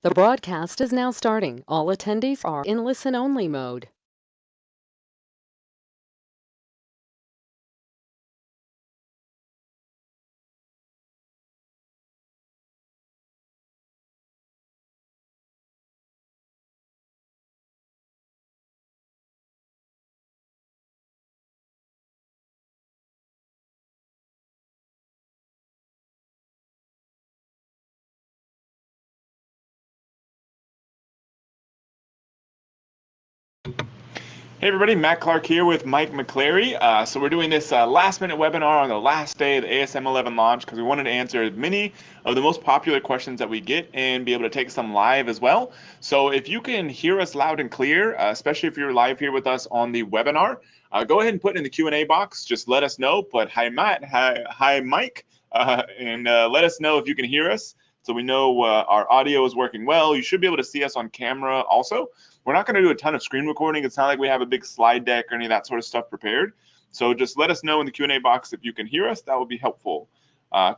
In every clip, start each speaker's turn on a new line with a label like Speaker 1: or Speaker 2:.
Speaker 1: The broadcast is now starting. All attendees are in listen-only mode.
Speaker 2: Hey everybody, Matt Clark here with Mike McClary. So we're doing this last minute webinar on the last day of the ASM 11 launch because we wanted to answer as many of the most popular questions that we get and be able to take some live as well. So if you can hear us loud and clear, especially if you're live here with us on the webinar, go ahead and put it in the Q&A box. Just let us know. But hi Matt, hi Mike, and let us know if you can hear us so we know our audio is working well. You should be able to see us on camera also. We're not going to do a ton of screen recording. It's not like we have a big slide deck or any of that sort of stuff prepared. So just let us know in the Q&A box if you can hear us. That would be helpful.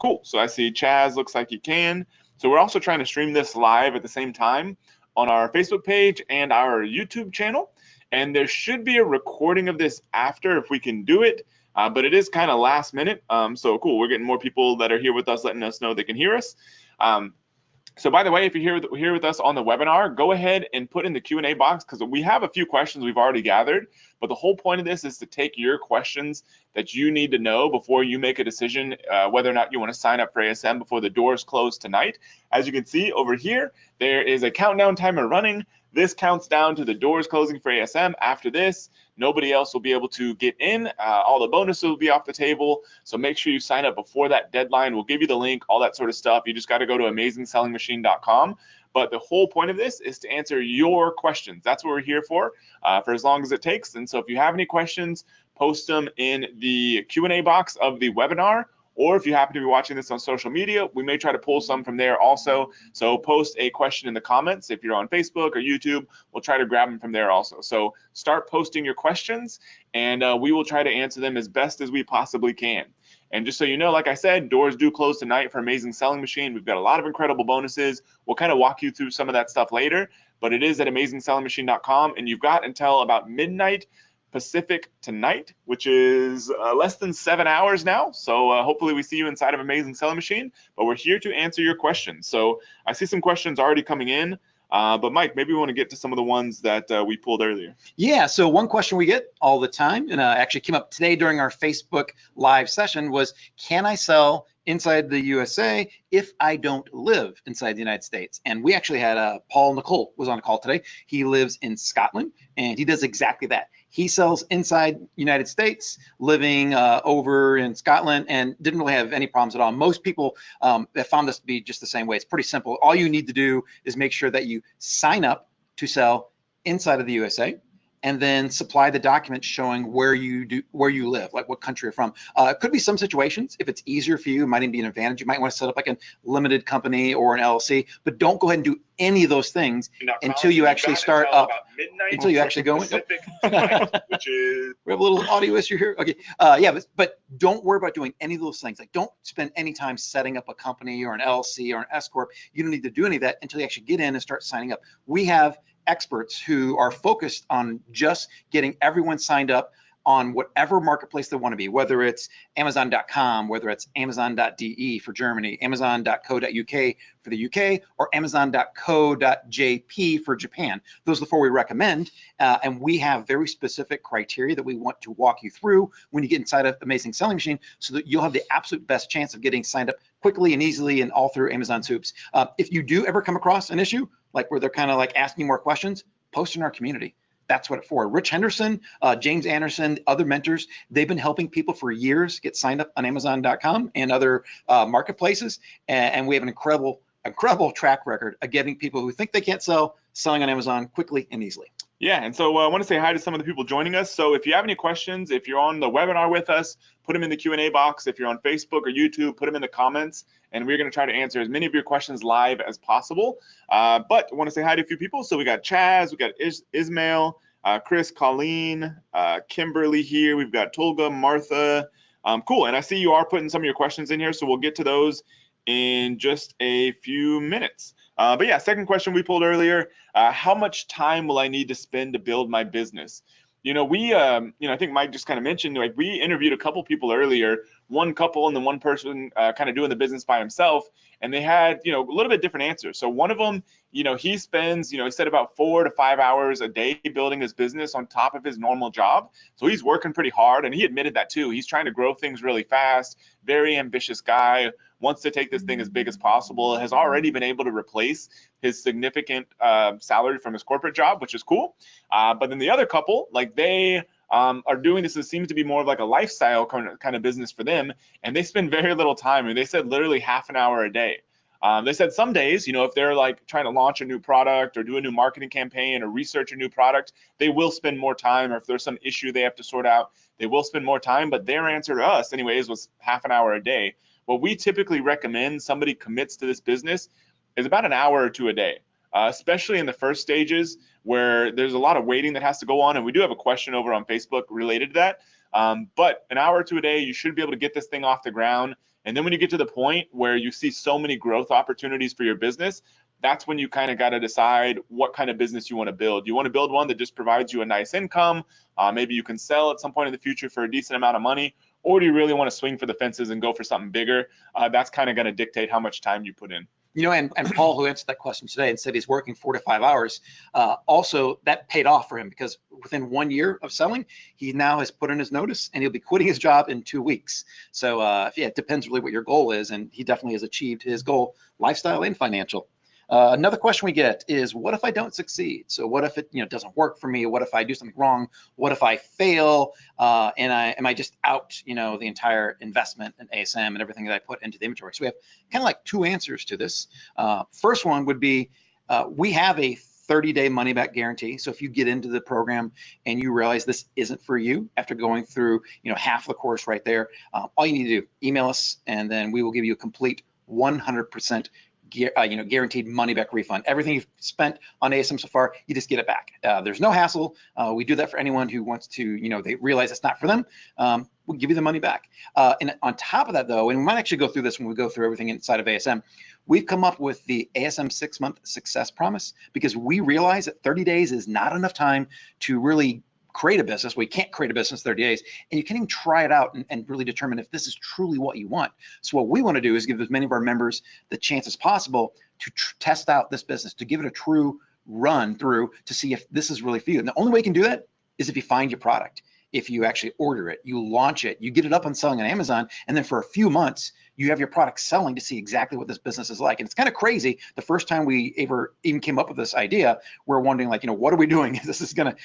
Speaker 2: Cool. So I see Chaz looks like he can. So we're also trying to stream this live at the same time on our Facebook page and our YouTube channel. And there should be a recording of this after if we can do it. But it is kind of last minute. So cool. We're getting more people that are here with us letting us know they can hear us. So by the way, if you're here with us on the webinar, go ahead and put in the Q&A box because we have a few questions we've already gathered. But the whole point of this is to take your questions that you need to know before you make a decision whether or not you want to sign up for ASM before the doors close tonight. As you can see over here, there is a countdown timer running. This counts down to the doors closing for ASM. After this, nobody else will be able to get in. All the bonuses will be off the table. So make sure you sign up before that deadline. We'll give you the link, all that sort of stuff. You just got to go to AmazingSellingMachine.com. But the whole point of this is to answer your questions. That's what we're here for as long as it takes. And so if you have any questions, post them in the Q&A box of the webinar. Or if you happen to be watching this on social media, we may try to pull some from there also. So post a question in the comments. If you're on Facebook or YouTube, we'll try to grab them from there also. So start posting your questions and we will try to answer them as best as we possibly can. And just so you know, like I said, doors do close tonight for Amazing Selling Machine. We've got a lot of incredible bonuses. We'll kind of walk you through some of that stuff later, but it is at AmazingSellingMachine.com and you've got until about midnight Pacific tonight, which is less than 7 hours now. So hopefully we see you inside of Amazing Selling Machine, but we're here to answer your questions. So I see some questions already coming in, but Mike, maybe we want to get to some of the ones that we pulled earlier.
Speaker 3: Yeah, so one question we get all the time, and actually came up today during our Facebook live session was, can I sell inside the USA if I don't live inside the United States? And we actually had Paul Nicole was on a call today. He lives in Scotland, and he does exactly that. He sells inside United States, living over in Scotland, and didn't really have any problems at all. Most people have found this to be just the same way. It's pretty simple. All you need to do is make sure that you sign up to sell inside of the USA, and then supply the documents showing where you live, like what country you're from. It could be some situations, if it's easier for you, it might even be an advantage. You might want to set up like a limited company or an LLC, but don't go ahead and do any of those things until you actually start up, until you actually go in.
Speaker 2: Which is...
Speaker 3: We have a little audio issue here. Okay, yeah, but don't worry about doing any of those things. Like, don't spend any time setting up a company or an LLC or an S Corp. You don't need to do any of that until you actually get in and start signing up. We have experts who are focused on just getting everyone signed up on whatever marketplace they want to be, whether it's Amazon.com, whether it's Amazon.de for Germany, Amazon.co.uk for the UK, or Amazon.co.jp for Japan. Those are the four we recommend, and we have very specific criteria that we want to walk you through when you get inside of Amazing Selling Machine, so that you'll have the absolute best chance of getting signed up quickly and easily and all through Amazon's hoops. If you do ever come across an issue, like where they're kind of like asking more questions, post in our community. That's what it's for. Rich Henderson, James Anderson, other mentors, they've been helping people for years get signed up on Amazon.com and other marketplaces. And we have an incredible track record of getting people who think they can't sell, selling on Amazon quickly and easily.
Speaker 2: Yeah, and so I want to say hi to some of the people joining us. So if you have any questions, if you're on the webinar with us, put them in the Q&A box. If you're on Facebook or YouTube, put them in the comments, and we're going to try to answer as many of your questions live as possible. But I want to say hi to a few people. So we got Chaz, we got Ismail, Chris, Colleen, Kimberly here. We've got Tolga, Martha. Cool, and I see you are putting some of your questions in here, so we'll get to those in just a few minutes. But yeah, second question we pulled earlier, how much time will I need to spend to build my business? I think Mike just kind of mentioned, like, we interviewed a couple people earlier, one couple and then one person kind of doing the business by himself, and they had, a little bit different answers. So one of them, he spends, he said about 4 to 5 hours a day building his business on top of his normal job. So he's working pretty hard, and he admitted that too. He's trying to grow things really fast, very ambitious guy, wants to take this thing as big as possible, has already been able to replace his significant salary from his corporate job, which is cool. But then the other couple, like, they are doing this. It seems to be more of like a lifestyle kind of business for them, and they spend very little time. I mean, they said literally half an hour a day. They said some days, if they're like trying to launch a new product or do a new marketing campaign or research a new product, they will spend more time. Or if there's some issue they have to sort out, they will spend more time. But their answer to us, anyways, was half an hour a day. What we typically recommend somebody commits to this business is about an hour or two a day, especially in the first stages where there's a lot of waiting that has to go on. And we do have a question over on Facebook related to that. But an hour or two a day, you should be able to get this thing off the ground. And then when you get to the point where you see so many growth opportunities for your business, that's when you kind of got to decide what kind of business you want to build. You want to build one that just provides you a nice income. Maybe you can sell at some point in the future for a decent amount of money. Or do you really want to swing for the fences and go for something bigger? That's kind of going to dictate how much time you put in.
Speaker 3: And Paul, who answered that question today and said he's working 4 to 5 hours, also that paid off for him, because within 1 year of selling, he now has put in his notice and he'll be quitting his job in 2 weeks. So it depends really what your goal is, and he definitely has achieved his goal, lifestyle and financial. Another question we get is, what if I don't succeed? So what if it doesn't work for me? What if I do something wrong? What if I fail? And am I just out the entire investment in ASM and everything that I put into the inventory? So we have kind of like 2 answers to this. First one would be, we have a 30-day money back guarantee. So if you get into the program and you realize this isn't for you after going through half the course right there, all you need to do, email us, and then we will give you a complete 100% guaranteed money back refund. Everything you've spent on ASM so far, you just get it back. There's no hassle. We do that for anyone who wants to, they realize it's not for them. We'll give you the money back. And on top of that, though, and we might actually go through this when we go through everything inside of ASM, we've come up with the ASM 6-month success promise, because we realize that 30 days is not enough time to really create a business. We can't create a business 30 days, and you can't even try it out and really determine if this is truly what you want. So what we want to do is give as many of our members the chance as possible to test out this business, to give it a true run through to see if this is really for you. And the only way you can do that is if you find your product. If you actually order it, you launch it, you get it up and selling on Amazon, and then for a few months, you have your product selling to see exactly what this business is like. And it's kind of crazy. The first time we even came up with this idea, we're wondering, like, what are we doing? This is gonna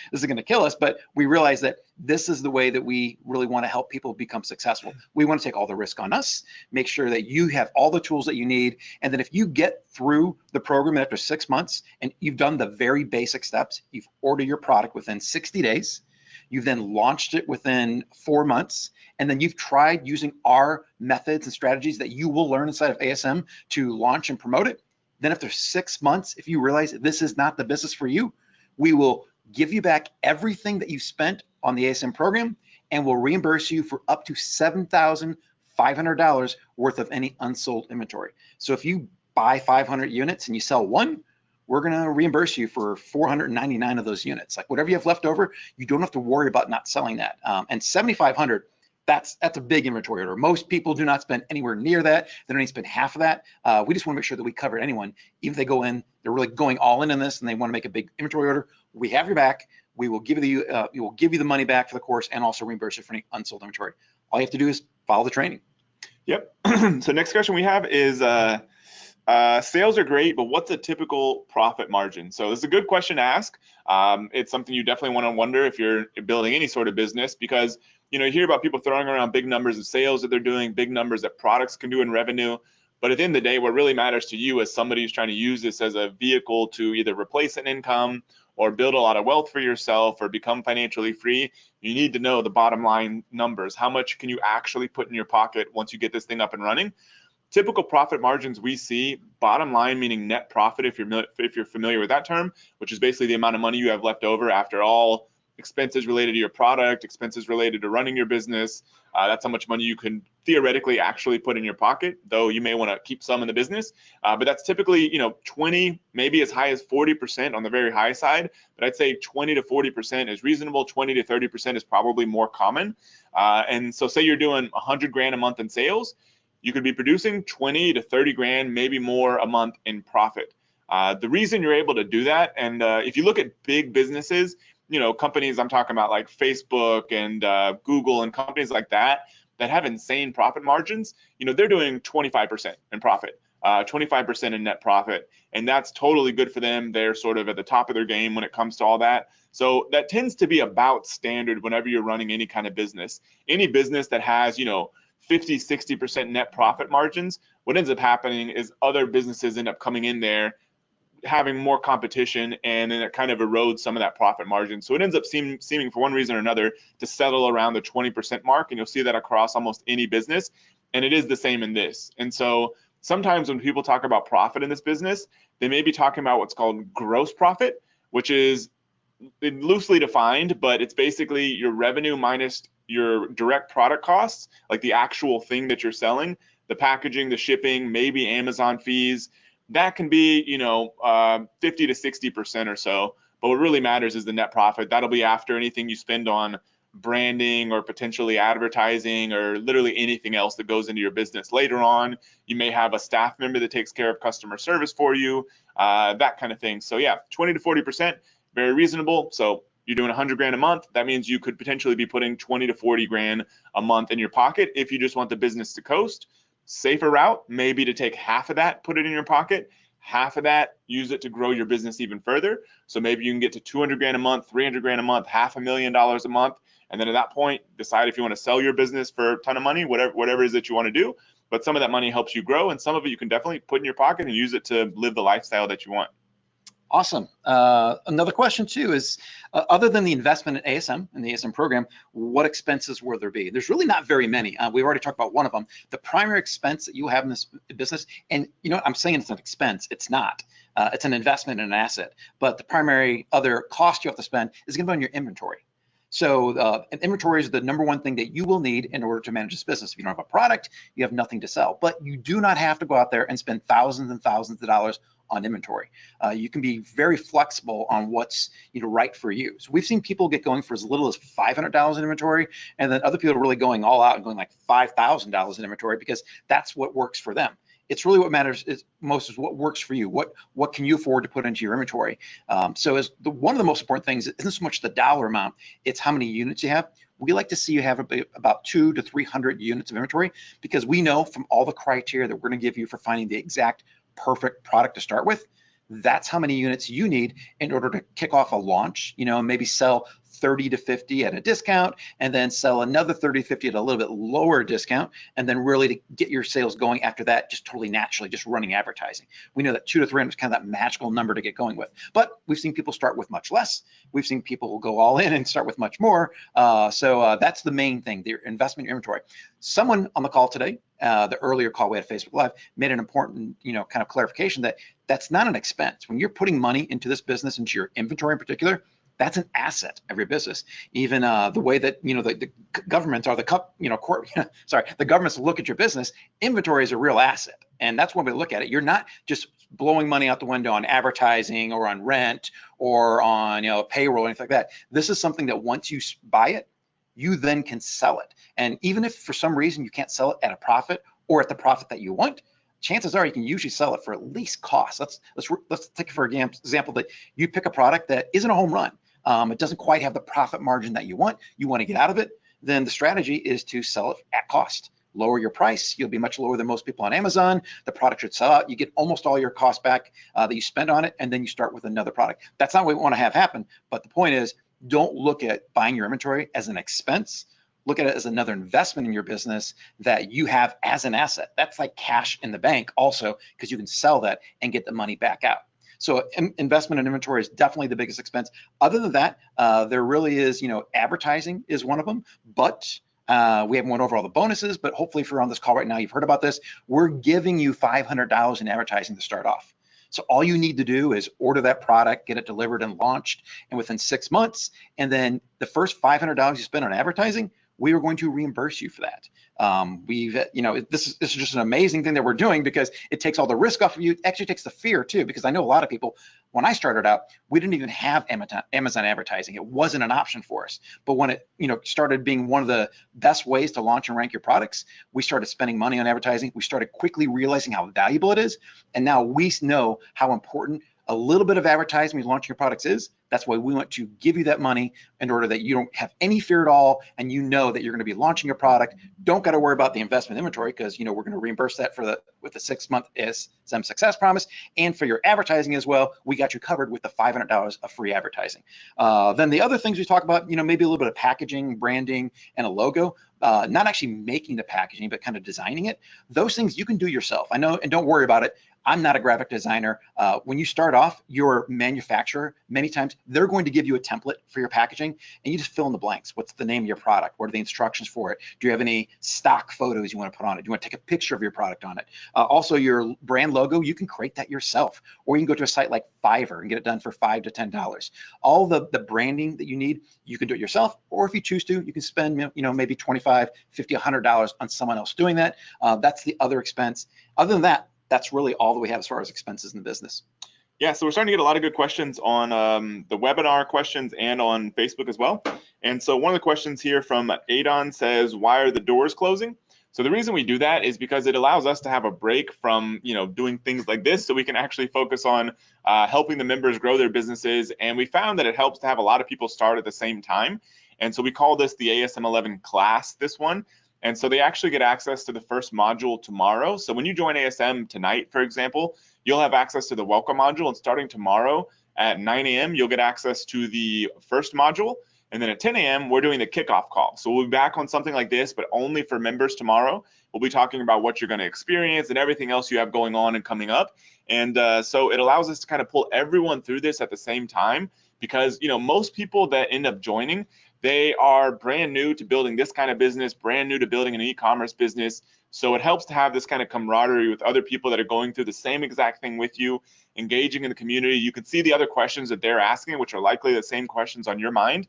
Speaker 3: kill us. But we realized that this is the way that we really want to help people become successful. We want to take all the risk on us, make sure that you have all the tools that you need. And then if you get through the program after 6 months and you've done the very basic steps, you've ordered your product within 60 days, you've then launched it within 4 months, and then you've tried using our methods and strategies that you will learn inside of ASM to launch and promote it. Then after 6 months, if you realize that this is not the business for you, we will give you back everything that you spent on the ASM program, and we'll reimburse you for up to $7,500 worth of any unsold inventory. So if you buy 500 units and you sell one, we're going to reimburse you for 499 of those units. Like, whatever you have left over, you don't have to worry about not selling that. And 7,500, that's a big inventory order. Most people do not spend anywhere near that. They don't even spend half of that. We just want to make sure that we cover anyone, even if they go in, they're really going all in this, and they want to make a big inventory order. We have your back. We will give you the money back for the course, and also reimburse you for any unsold inventory. All you have to do is follow the training.
Speaker 2: Yep. So next question we have is, sales are great, but what's a typical profit margin? So this is a good question to ask. It's something you definitely want to wonder if you're building any sort of business, because you hear about people throwing around big numbers of sales that they're doing, big numbers that products can do in revenue. But at the end of the day, what really matters to you as somebody who's trying to use this as a vehicle to either replace an income or build a lot of wealth for yourself or become financially free, you need to know the bottom line numbers. How much can you actually put in your pocket once you get this thing up and running? Typical profit margins we see, bottom line meaning net profit, if you're familiar with that term, which is basically the amount of money you have left over after all expenses related to your product, expenses related to running your business. That's how much money you can theoretically actually put in your pocket, though you may want to keep some in the business. But that's typically, 20, maybe as high as 40% on the very high side. But I'd say 20 to 40% is reasonable. 20 to 30% is probably more common. And so say you're doing 100 grand a month in sales, you could be producing 20 to 30 grand, maybe more a month in profit. The reason you're able to do that, and if you look at big businesses, companies I'm talking about like Facebook and Google and companies like that have insane profit margins, they're doing 25% in profit, 25% in net profit. And that's totally good for them. They're sort of at the top of their game when it comes to all that. So that tends to be about standard whenever you're running any kind of business. Any business that has, 50, 60% net profit margins, what ends up happening is other businesses end up coming in there having more competition, and then it kind of erodes some of that profit margin. So it ends up seeming for one reason or another to settle around the 20% mark, and you'll see that across almost any business, and it is the same in this. And so sometimes when people talk about profit in this business, they may be talking about what's called gross profit, which is loosely defined, but it's basically your revenue minus your direct product costs, like the actual thing that you're selling, the packaging, the shipping, maybe Amazon fees. That can be, 50 to 60% or so. But what really matters is the net profit. That'll be after anything you spend on branding or potentially advertising or literally anything else that goes into your business. Later on, you may have a staff member that takes care of customer service for you, that kind of thing. So yeah, 20 to 40%, very reasonable. So you're doing 100 grand a month. That means you could potentially be putting 20 to 40 grand a month in your pocket if you just want the business to coast. Safer route, maybe to take half of that, put it in your pocket, half of that, use it to grow your business even further. So maybe you can get to 200 grand a month, 300 grand a month, $500,000 a month. And then at that point, decide if you want to sell your business for a ton of money, whatever it is that you want to do. But some of that money helps you grow, and some of it you can definitely put in your pocket and use it to live the lifestyle that you want.
Speaker 3: Awesome. Another question too is, other than the investment in ASM and the ASM program, what expenses will there be? There's really not very many. We've already talked about one of them. The primary expense that you have in this business, and I'm saying it's an expense. It's not. It's an investment in an asset. But the primary other cost you have to spend is going to be on your inventory. So inventory is the number one thing that you will need in order to manage this business. If you don't have a product, you have nothing to sell. But you do not have to go out there and spend thousands and thousands of dollars on inventory. You can be very flexible on what's right for you. So we've seen people get going for as little as $500 in inventory, and then other people are really going all out and going like $5,000 in inventory because that's what works for them. It's really what matters most is what works for you. What can you afford to put into your inventory? So one of the most important things isn't so much the dollar amount, it's how many units you have. We like to see you have about 200 to 300 units of inventory, because we know from all the criteria that we're going to give you for finding the exact perfect product to start with, that's how many units you need in order to kick off a launch, maybe sell 30 to 50 at a discount, and then sell another 30 to 50 at a little bit lower discount, and then really to get your sales going after that, just totally naturally, just running advertising. We know that 200 to 300 is kind of that magical number to get going with, but we've seen people start with much less. We've seen people go all in and start with much more. So that's the main thing, the investment in your inventory. Someone on the call today, the earlier call we had at Facebook Live, made an important, kind of clarification that that's not an expense. When you're putting money into this business, into your inventory in particular, that's an asset of your business. Even the way that the governments or the governments look at your business, inventory is a real asset, and that's when we look at it. You're not just blowing money out the window on advertising or on rent or on payroll or anything like that. This is something that once you buy it, you then can sell it. And even if for some reason you can't sell it at a profit or at the profit that you want, chances are you can usually sell it for at least cost. Let's take for example that you pick a product that isn't a home run. It doesn't quite have the profit margin that you want. You want to get out of it. Then the strategy is to sell it at cost. Lower your price. You'll be much lower than most people on Amazon. The product should sell out. You get almost all your cost back that you spend on it, and then you start with another product. That's not what we want to have happen. But the point is, don't look at buying your inventory as an expense. Look at it as another investment in your business that you have as an asset. That's like cash in the bank also, because you can sell that and get the money back out. So investment in inventory is definitely the biggest expense. Other than that, there really is, advertising is one of them, but we haven't went over all the bonuses, but hopefully if you're on this call right now, you've heard about this. We're giving you $500 in advertising to start off. So all you need to do is order that product, get it delivered and launched, and within 6 months, and then the first $500 you spend on advertising, we are going to reimburse you for that. This is just an amazing thing that we're doing because it takes all the risk off of you. It actually takes the fear too, because I know a lot of people, when I started out, we didn't even have Amazon advertising. It wasn't an option for us. But when it, started being one of the best ways to launch and rank your products, we started spending money on advertising. We started quickly realizing how valuable it is. And now we know how important a little bit of advertising when you launch your products is. That's why we want to give you that money in order that you don't have any fear at all, and you know that you're going to be launching your product. Don't got to worry about the investment inventory, because we're going to reimburse that with the 6-month ASM success promise, and for your advertising as well, we got you covered with the $500 of free advertising. Then the other things we talk about, maybe a little bit of packaging, branding, and a logo. Not actually making the packaging, but kind of designing it. Those things you can do yourself. I know, and don't worry about it. I'm not a graphic designer. When you start off, your manufacturer, many times, they're going to give you a template for your packaging, and you just fill in the blanks. What's the name of your product? What are the instructions for it? Do you have any stock photos you want to put on it? Do you want to take a picture of your product on it? Also, your brand logo, you can create that yourself, or you can go to a site like Fiverr and get it done for $5 to $10. All the branding that you need, you can do it yourself, or if you choose to, you can spend maybe $25, $50, $100 on someone else doing that. That's the other expense. Other than that, that's really all that we have as far as expenses in the business.
Speaker 2: Yeah, so we're starting to get a lot of good questions on the webinar questions and on Facebook as well. And so one of the questions here from Adon says, why are the doors closing? So the reason we do that is because it allows us to have a break from doing things like this, so we can actually focus on helping the members grow their businesses. And we found that it helps to have a lot of people start at the same time. And so we call this the ASM 11 class, this one. And so they actually get access to the first module tomorrow. So when you join ASM tonight, for example, you'll have access to the welcome module. And starting tomorrow at 9 a.m., you'll get access to the first module. And then at 10 a.m., we're doing the kickoff call. So we'll be back on something like this, but only for members tomorrow. We'll be talking about what you're going to experience and everything else you have going on and coming up. And so it allows us to kind of pull everyone through this at the same time, because most people that end up joining, they are brand new to building this kind of business, brand new to building an e-commerce business. So it helps to have this kind of camaraderie with other people that are going through the same exact thing with you, engaging in the community. You can see the other questions that they're asking, which are likely the same questions on your mind.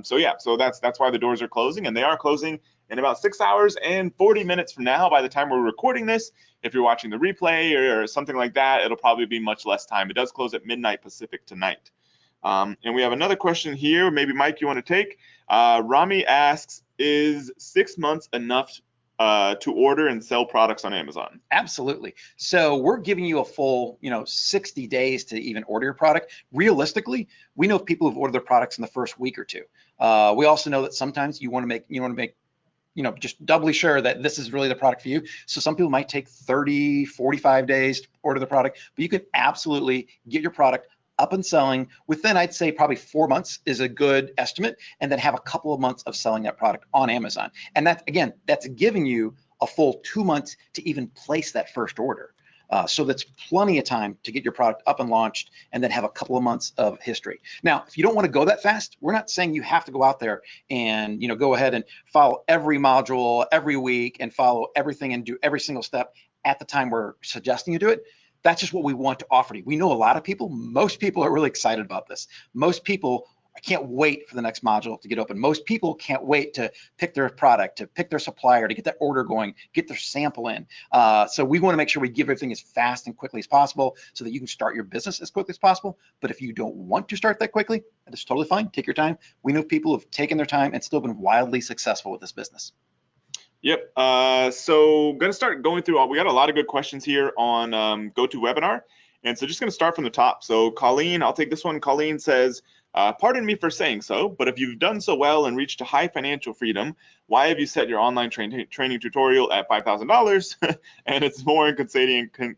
Speaker 2: So that's why the doors are closing, and they are closing in about 6 hours and 40 minutes from now. By the time we're recording this, if you're watching the replay or something like that, it'll probably be much less time. It does close at midnight Pacific tonight. And we have another question here. Maybe Mike, you want to take? Rami asks, is 6 months enough to order and sell products on Amazon?
Speaker 3: Absolutely. So we're giving you a full, 60 days to even order your product. Realistically, we know people who've ordered their products in the first week or two. We also know that sometimes you want to make just doubly sure that this is really the product for you. So some people might take 30, 45 days to order the product, but you can absolutely get your product up and selling within, I'd say, probably 4 months is a good estimate, and then have a couple of months of selling that product on Amazon. And that's giving you a full 2 months to even place that first order. So that's plenty of time to get your product up and launched, and then have a couple of months of history. Now, if you don't want to go that fast, we're not saying you have to go out there and go ahead and follow every module every week and follow everything and do every single step at the time we're suggesting you do it. That's just what we want to offer to you. We know a lot of people, most people are really excited about this. Most people can't wait for the next module to get open. Most people can't wait to pick their product, to pick their supplier, to get that order going, get their sample in. So we want to make sure we give everything as fast and quickly as possible so that you can start your business as quickly as possible. But if you don't want to start that quickly, that's totally fine. Take your time. We know people who've taken their time and still been wildly successful with this business.
Speaker 2: Yep. So going to start going through, we got a lot of good questions here on GoToWebinar. And so just going to start from the top. So Colleen, I'll take this one. Colleen says, pardon me for saying so, but if you've done so well and reached a high financial freedom, why have you set your online training tutorial at $5,000 and it's more in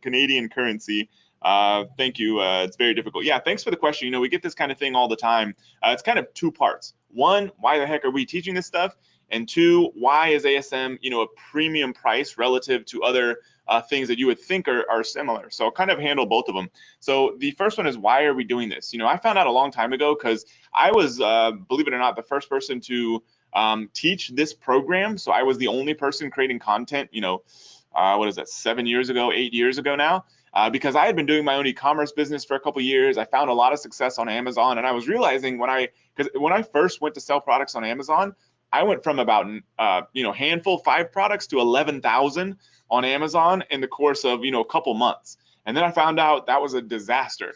Speaker 2: Canadian currency? Thank you. It's very difficult. Yeah, thanks for the question. We get this kind of thing all the time. It's kind of two parts. One, why the heck are we teaching this stuff? And two, why is ASM, a premium price relative to other things that you would think are similar? So I'll kind of handle both of them. So the first one is, why are we doing this? I found out a long time ago, because I was, believe it or not, the first person to teach this program. So I was the only person creating content, what is that, 7 years ago, 8 years ago now. because I had been doing my own e-commerce business for a couple years. I found a lot of success on Amazon, and I was realizing because when I first went to sell products on Amazon, I went from about handful 5 products to 11,000 on Amazon in the course of a couple months, and then I found out that was a disaster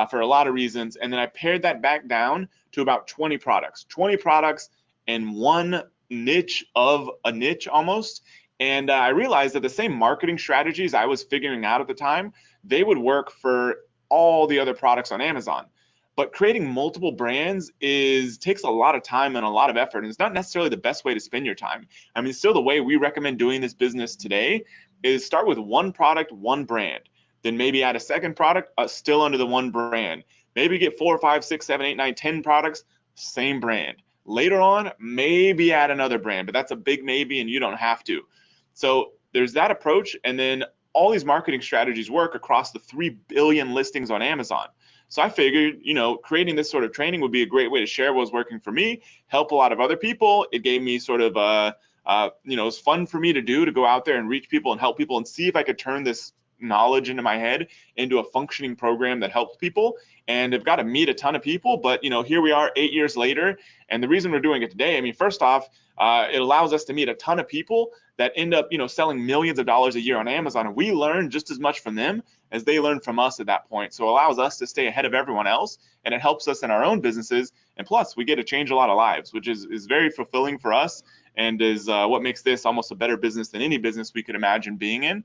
Speaker 2: for a lot of reasons, and then I pared that back down to about 20 products in one niche of a niche almost. And I realized that the same marketing strategies I was figuring out at the time, they would work for all the other products on Amazon. But creating multiple brands takes a lot of time and a lot of effort, and it's not necessarily the best way to spend your time. I mean, still the way we recommend doing this business today is start with one product, one brand. Then maybe add a second product, still under the one brand. Maybe get 4, 5, 6, 7, 8, 9, 10 products, same brand. Later on, maybe add another brand, but that's a big maybe and you don't have to. So there's that approach, and then all these marketing strategies work across the 3 billion listings on Amazon. So I figured, creating this sort of training would be a great way to share what was working for me, help a lot of other people. It gave me sort of it was fun for me to do, to go out there and reach people and help people and see if I could turn this knowledge into my head into a functioning program that helps people. And I've got to meet a ton of people, but here we are 8 years later, and the reason we're doing it today, I mean, first off, it allows us to meet a ton of people that end up selling millions of dollars a year on Amazon, and we learn just as much from them as they learn from us at that point. So it allows us to stay ahead of everyone else, and it helps us in our own businesses, and plus we get to change a lot of lives, which is very fulfilling for us, and is what makes this almost a better business than any business we could imagine being in.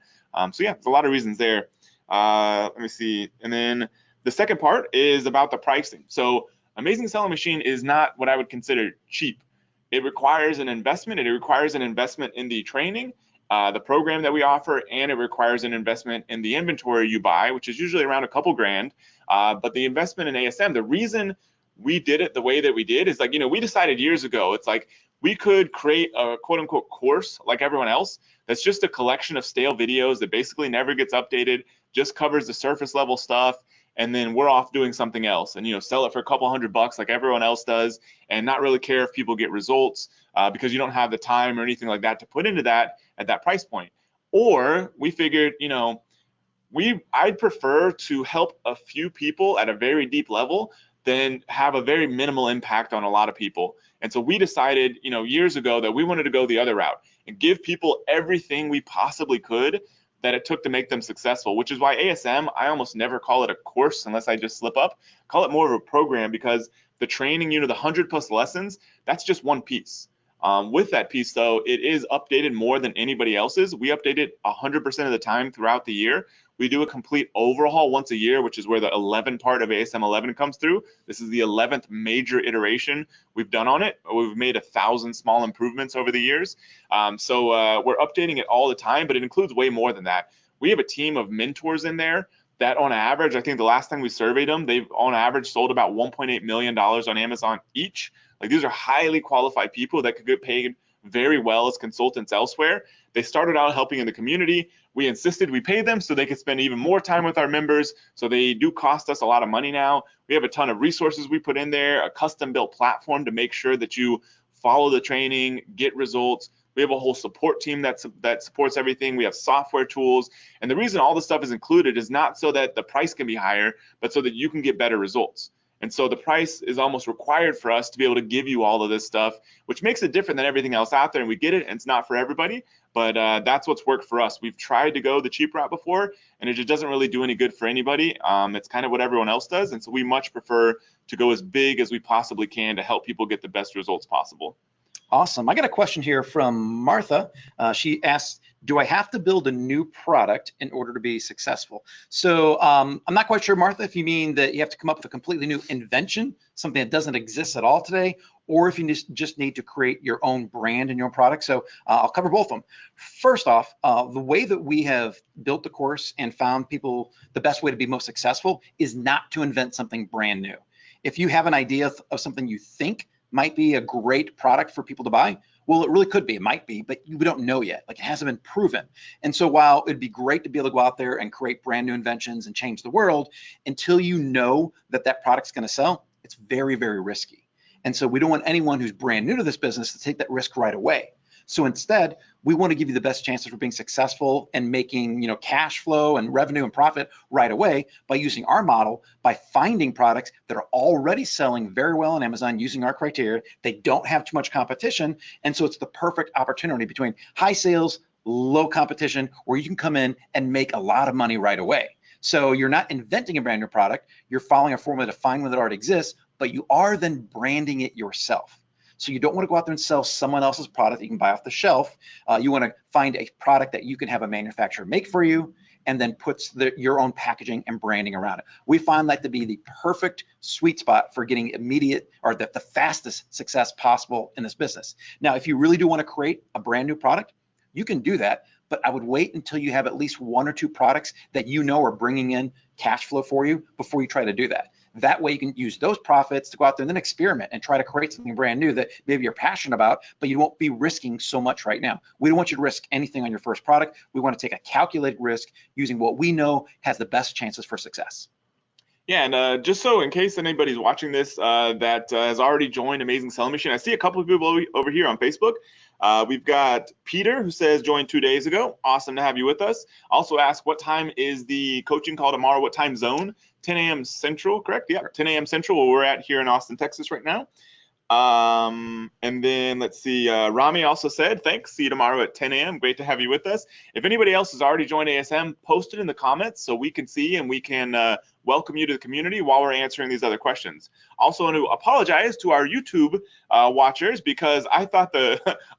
Speaker 2: So yeah, there's a lot of reasons there. Let me see. And then the second part is about the pricing. So Amazing Selling Machine is not what I would consider cheap. It requires an investment. It requires an investment in the training, the program that we offer, and it requires an investment in the inventory you buy, which is usually around a couple grand. But the investment in ASM, the reason we did it the way that we did is we decided years ago, it's like we could create a quote unquote course like everyone else that's just a collection of stale videos that basically never gets updated, just covers the surface level stuff, and then we're off doing something else and sell it for a couple $100 like everyone else does, and not really care if people get results because you don't have the time or anything like that to put into that at that price point. Or we figured I'd prefer to help a few people at a very deep level than have a very minimal impact on a lot of people. And so we decided years ago that we wanted to go the other route and give people everything we possibly could that it took to make them successful, which is why ASM, I almost never call it a course unless I just slip up. I call it more of a program, because the training, the 100+ lessons, that's just one piece. With that piece, though, it is updated more than anybody else's. We update it 100% of the time throughout the year. We do a complete overhaul once a year, which is where the 11 part of ASM 11 comes through. This is the 11th major iteration we've done on it. We've made 1,000 small improvements over the years. So we're updating it all the time, but it includes way more than that. We have a team of mentors in there that on average, I think the last time we surveyed them, they've on average sold about $1.8 million on Amazon each. Like, these are highly qualified people that could get paid very well as consultants elsewhere. They started out helping in the community. We insisted we pay them so they could spend even more time with our members. So they do cost us a lot of money now. We have a ton of resources we put in there, a custom built platform to make sure that you follow the training, get results. We have a whole support team that supports everything. We have software tools. And the reason all this stuff is included is not so that the price can be higher, but so that you can get better results. And so the price is almost required for us to be able to give you all of this stuff, which makes it different than everything else out there. And we get it, and it's not for everybody, but that's what's worked for us. We've tried to go the cheap route before, and it just doesn't really do any good for anybody. It's kind of what everyone else does. And so we much prefer to go as big as we possibly can to help people get the best results possible.
Speaker 3: Awesome. I got a question here from Martha. She asks, do I have to build a new product in order to be successful? So I'm not quite sure, Martha, if you mean that you have to come up with a completely new invention, something that doesn't exist at all today, or if you just need to create your own brand and your own product. So I'll cover both of them. First off, the way that we have built the course and found people the best way to be most successful is not to invent something brand new. If you have an idea of something you think might be a great product for people to buy, well, it really could be, it might be, but we don't know yet. Like, it hasn't been proven. And so while it'd be great to be able to go out there and create brand new inventions and change the world, until you know that that product's going to sell, it's very, very risky. And so we don't want anyone who's brand new to this business to take that risk right away. So instead, we want to give you the best chances for being successful and making, cash flow and revenue and profit right away by using our model, by finding products that are already selling very well on Amazon using our criteria. They don't have too much competition. And so it's the perfect opportunity between high sales, low competition, where you can come in and make a lot of money right away. So you're not inventing a brand new product, you're following a formula to find one that already exists, but you are then branding it yourself. So you don't want to go out there and sell someone else's product that you can buy off the shelf. You want to find a product that you can have a manufacturer make for you and then puts your own packaging and branding around it. We find that to be the perfect sweet spot for getting immediate or the fastest success possible in this business. Now, if you really do want to create a brand new product, you can do that, but I would wait until you have at least 1 or 2 products that are bringing in cash flow for you before you try to do that. That way you can use those profits to go out there and then experiment and try to create something brand new that maybe you're passionate about, but you won't be risking so much right now. We don't want you to risk anything on your first product. We want to take a calculated risk using what we know has the best chances for success.
Speaker 2: Yeah, and just so in case anybody's watching this that has already joined Amazing Selling Machine, I see a couple of people over here on Facebook. We've got Peter, who says joined 2 days ago. Awesome to have you with us. Also ask, what time is the coaching call tomorrow? What time zone? 10 a.m. Central, correct? Yeah, 10 a.m. Central, where we're at here in Austin, Texas right now. And then let's see, Rami also said, thanks, see you tomorrow at 10 a.m. Great to have you with us. If anybody else has already joined ASM, post it in the comments so we can see and we can welcome you to the community while we're answering these other questions. Also want to apologize to our YouTube watchers because I thought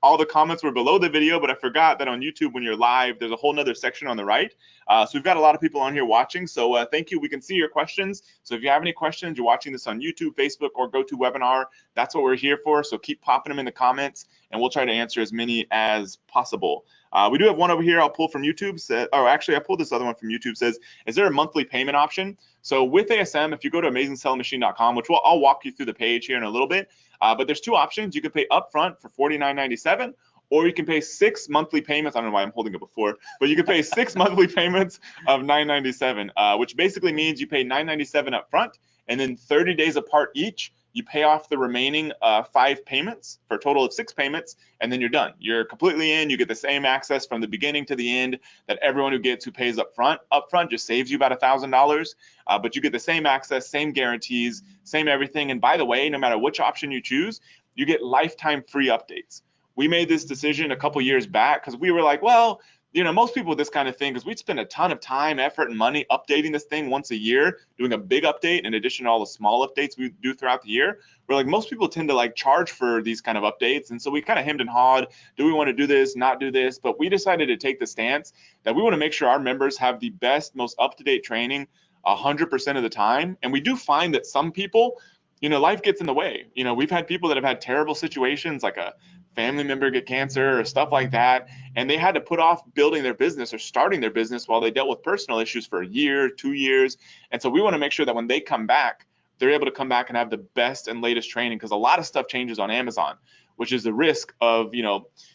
Speaker 2: all the comments were below the video, but I forgot that on YouTube when you're live, there's a whole nother section on the right. So we've got a lot of people on here watching. So thank you. We can see your questions. So if you have any questions, you're watching this on YouTube, Facebook, or GoToWebinar, that's what we're here for. So keep popping them in the comments and we'll try to answer as many as possible. We do have one over here I'll pull from YouTube. I pulled this other one from YouTube. Says, is there a monthly payment option? So with ASM, if you go to AmazingSellingMachine.com, which I'll walk you through the page here in a little bit, but there's 2 options. You can pay upfront for $49.97, or you can pay 6 monthly payments. I don't know why I'm holding it before, but you can pay 6 monthly payments of $9.97, which basically means you pay $9.97 upfront, and then 30 days apart each, you pay off the remaining 5 payments for a total of 6 payments, and then you're done. You're completely in. You get the same access from the beginning to the end that everyone who pays up front just saves you about $1,000, but you get the same access, same guarantees, same everything. And by the way, no matter which option you choose, you get lifetime free updates. We made this decision a couple years back because we were like, well, most people with this kind of thing, because we'd spend a ton of time, effort, and money updating this thing once a year, doing a big update in addition to all the small updates we do throughout the year. We're like, most people tend to charge for these kind of updates. And so we kind of hemmed and hawed, do we want to do this, not do this? But we decided to take the stance that we want to make sure our members have the best, most up-to-date training 100% of the time. And we do find that some people, life gets in the way. We've had people that have had terrible situations, like a family member get cancer or stuff like that, and they had to put off building their business or starting their business while they dealt with personal issues for a year, 2 years. And so we want to make sure that when they come back, they're able to come back and have the best and latest training, because a lot of stuff changes on Amazon, which is the risk of,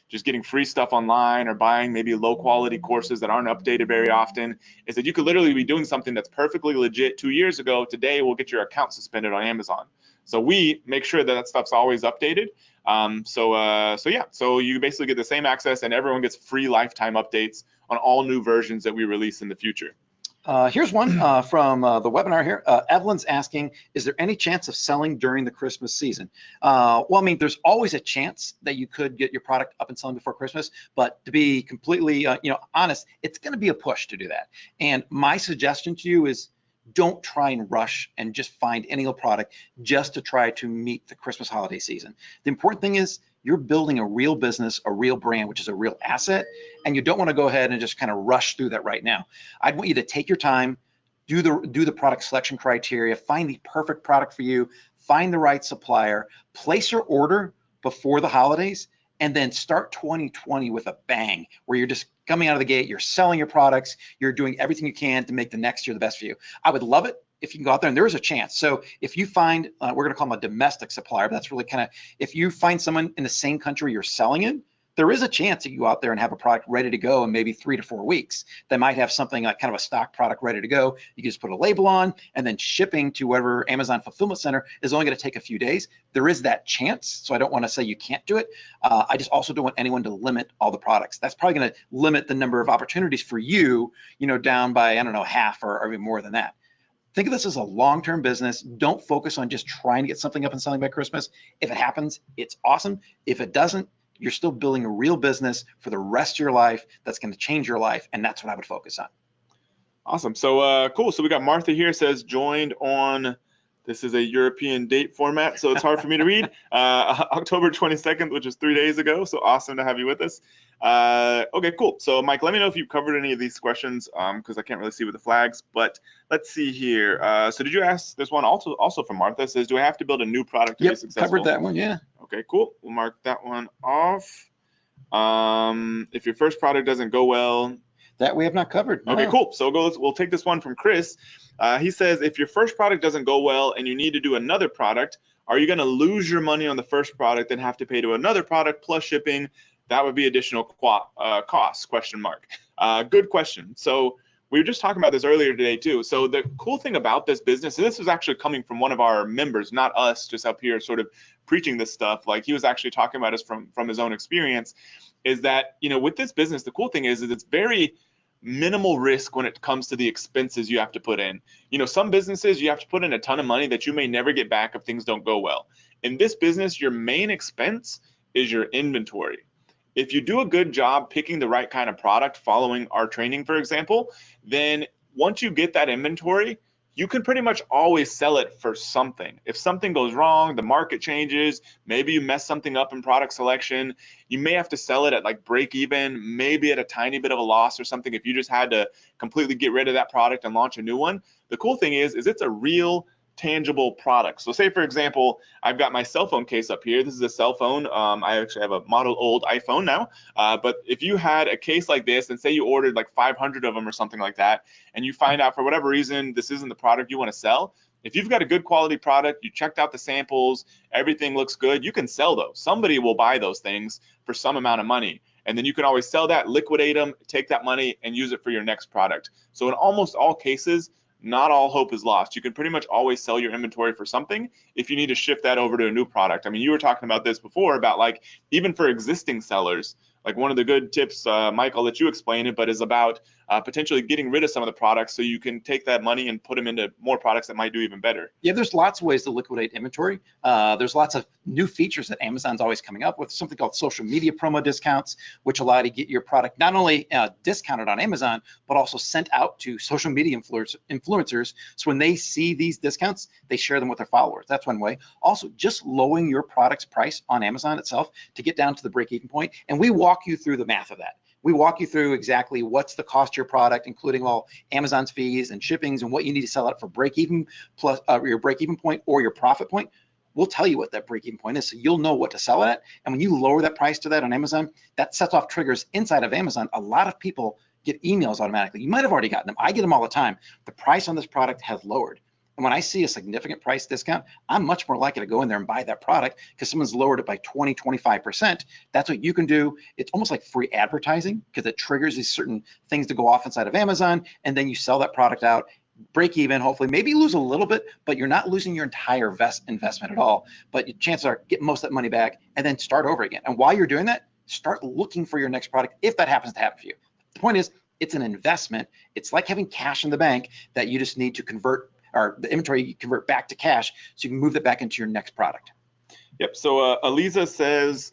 Speaker 2: just getting free stuff online or buying maybe low quality courses that aren't updated very often, is that you could literally be doing something that's perfectly legit 2 years ago. Today will get your account suspended on Amazon. So we make sure that stuff's always updated. So you basically get the same access, and everyone gets free lifetime updates on all new versions that we release in the future.
Speaker 3: Here's one from the webinar here. Evelyn's asking, is there any chance of selling during the Christmas season? There's always a chance that you could get your product up and selling before Christmas, but to be completely honest, it's going to be a push to do that. And my suggestion to you is, don't try and rush and just find any old product just to try to meet the Christmas holiday season. The important thing is you're building a real business, a real brand, which is a real asset, and you don't want to go ahead and just kind of rush through that right now. I'd want you to take your time, do the product selection criteria, find the perfect product for you, find the right supplier, place your order before the holidays, and then start 2020 with a bang, where you're just coming out of the gate, you're selling your products, you're doing everything you can to make the next year the best for you. I would love it if you can go out there, and there is a chance. So if you find, we're going to call them a domestic supplier, but that's really kind of, if you find someone in the same country you're selling in, there is a chance that you go out there and have a product ready to go in maybe 3 to 4 weeks. They might have something like kind of a stock product ready to go. You can just put a label on, and then shipping to whatever Amazon fulfillment center is only going to take a few days. There is that chance, so I don't want to say you can't do it. I just also don't want anyone to limit all the products. That's probably going to limit the number of opportunities for you, down by, I don't know, half or even more than that. Think of this as a long-term business. Don't focus on just trying to get something up and selling by Christmas. If it happens, it's awesome. If it doesn't, you're still building a real business for the rest of your life that's going to change your life, and that's what I would focus on.
Speaker 2: Awesome. So cool. So we got Martha here, says joined on, this is a European date format, so it's hard for me to read, October 22nd, which is 3 days ago. So awesome to have you with us. Okay, cool. So Mike, let me know if you've covered any of these questions, because I can't really see with the flags, but let's see here. So did you ask this one also from Martha? Says, do I have to build a new product to be successful?
Speaker 3: Covered that one, yeah.
Speaker 2: Okay, cool. We'll mark that one off. If your first product doesn't go well,
Speaker 3: that we have not covered. No.
Speaker 2: Okay, cool. So we'll take this one from Chris. He says, if your first product doesn't go well and you need to do another product, are you going to lose your money on the first product and have to pay to another product plus shipping? That would be additional costs, question mark. Good question. So we were just talking about this earlier today too. So the cool thing about this business, and this was actually coming from one of our members, not us, just up here sort of preaching this stuff. Like he was actually talking about us from his own experience, is that, with this business, the cool thing is it's very minimal risk when it comes to the expenses you have to put in. Some businesses, you have to put in a ton of money that you may never get back if things don't go well. In this business, your main expense is your inventory. If you do a good job picking the right kind of product, following our training, for example, then once you get that inventory, you can pretty much always sell it for something. If something goes wrong, the market changes, maybe you mess something up in product selection, you may have to sell it at like break even, maybe at a tiny bit of a loss or something if you just had to completely get rid of that product and launch a new one. The cool thing is it's a real tangible product. So say, for example, I've got my cell phone case up here. This is a cell phone. I actually have a model old iPhone now. But if you had a case like this and say you ordered like 500 of them or something like that, and you find out for whatever reason this isn't the product you want to sell, if you've got a good quality product, you checked out the samples, everything looks good, you can sell those. Somebody will buy those things for some amount of money. And then you can always sell that, liquidate them, take that money and use it for your next product. So in almost all cases, not all hope is lost. You can pretty much always sell your inventory for something if you need to shift that over to a new product. I mean, you were talking about this before about like even for existing sellers, like one of the good tips, Mike, I'll let you explain it, but is about potentially getting rid of some of the products so you can take that money and put them into more products that might do even better.
Speaker 3: Yeah, there's lots of ways to liquidate inventory. There's lots of new features that Amazon's always coming up with, something called social media promo discounts, which allow you to get your product not only discounted on Amazon, but also sent out to social media influencers. So when they see these discounts, they share them with their followers. That's one way. Also, just lowering your product's price on Amazon itself to get down to the break-even point. And we walk you through the math of that. We walk you through exactly what's the cost of your product, including all Amazon's fees and shippings and what you need to sell it for break-even plus your break-even point or your profit point. We'll tell you what that break-even point is, so you'll know what to sell it at. And when you lower that price to that on Amazon, that sets off triggers inside of Amazon. A lot of people get emails automatically. You might have already gotten them. I get them all the time. The price on this product has lowered. And when I see a significant price discount, I'm much more likely to go in there and buy that product because someone's lowered it by 20, 25%. That's what you can do. It's almost like free advertising because it triggers these certain things to go off inside of Amazon, and then you sell that product out, break even, hopefully, maybe lose a little bit, but you're not losing your entire investment at all. But chances are get most of that money back and then start over again. And while you're doing that, start looking for your next product if that happens to happen for you. The point is, it's an investment. It's like having cash in the bank that you just need to convert, or the inventory you convert back to cash so you can move that back into your next product.
Speaker 2: Yep. So Aliza says,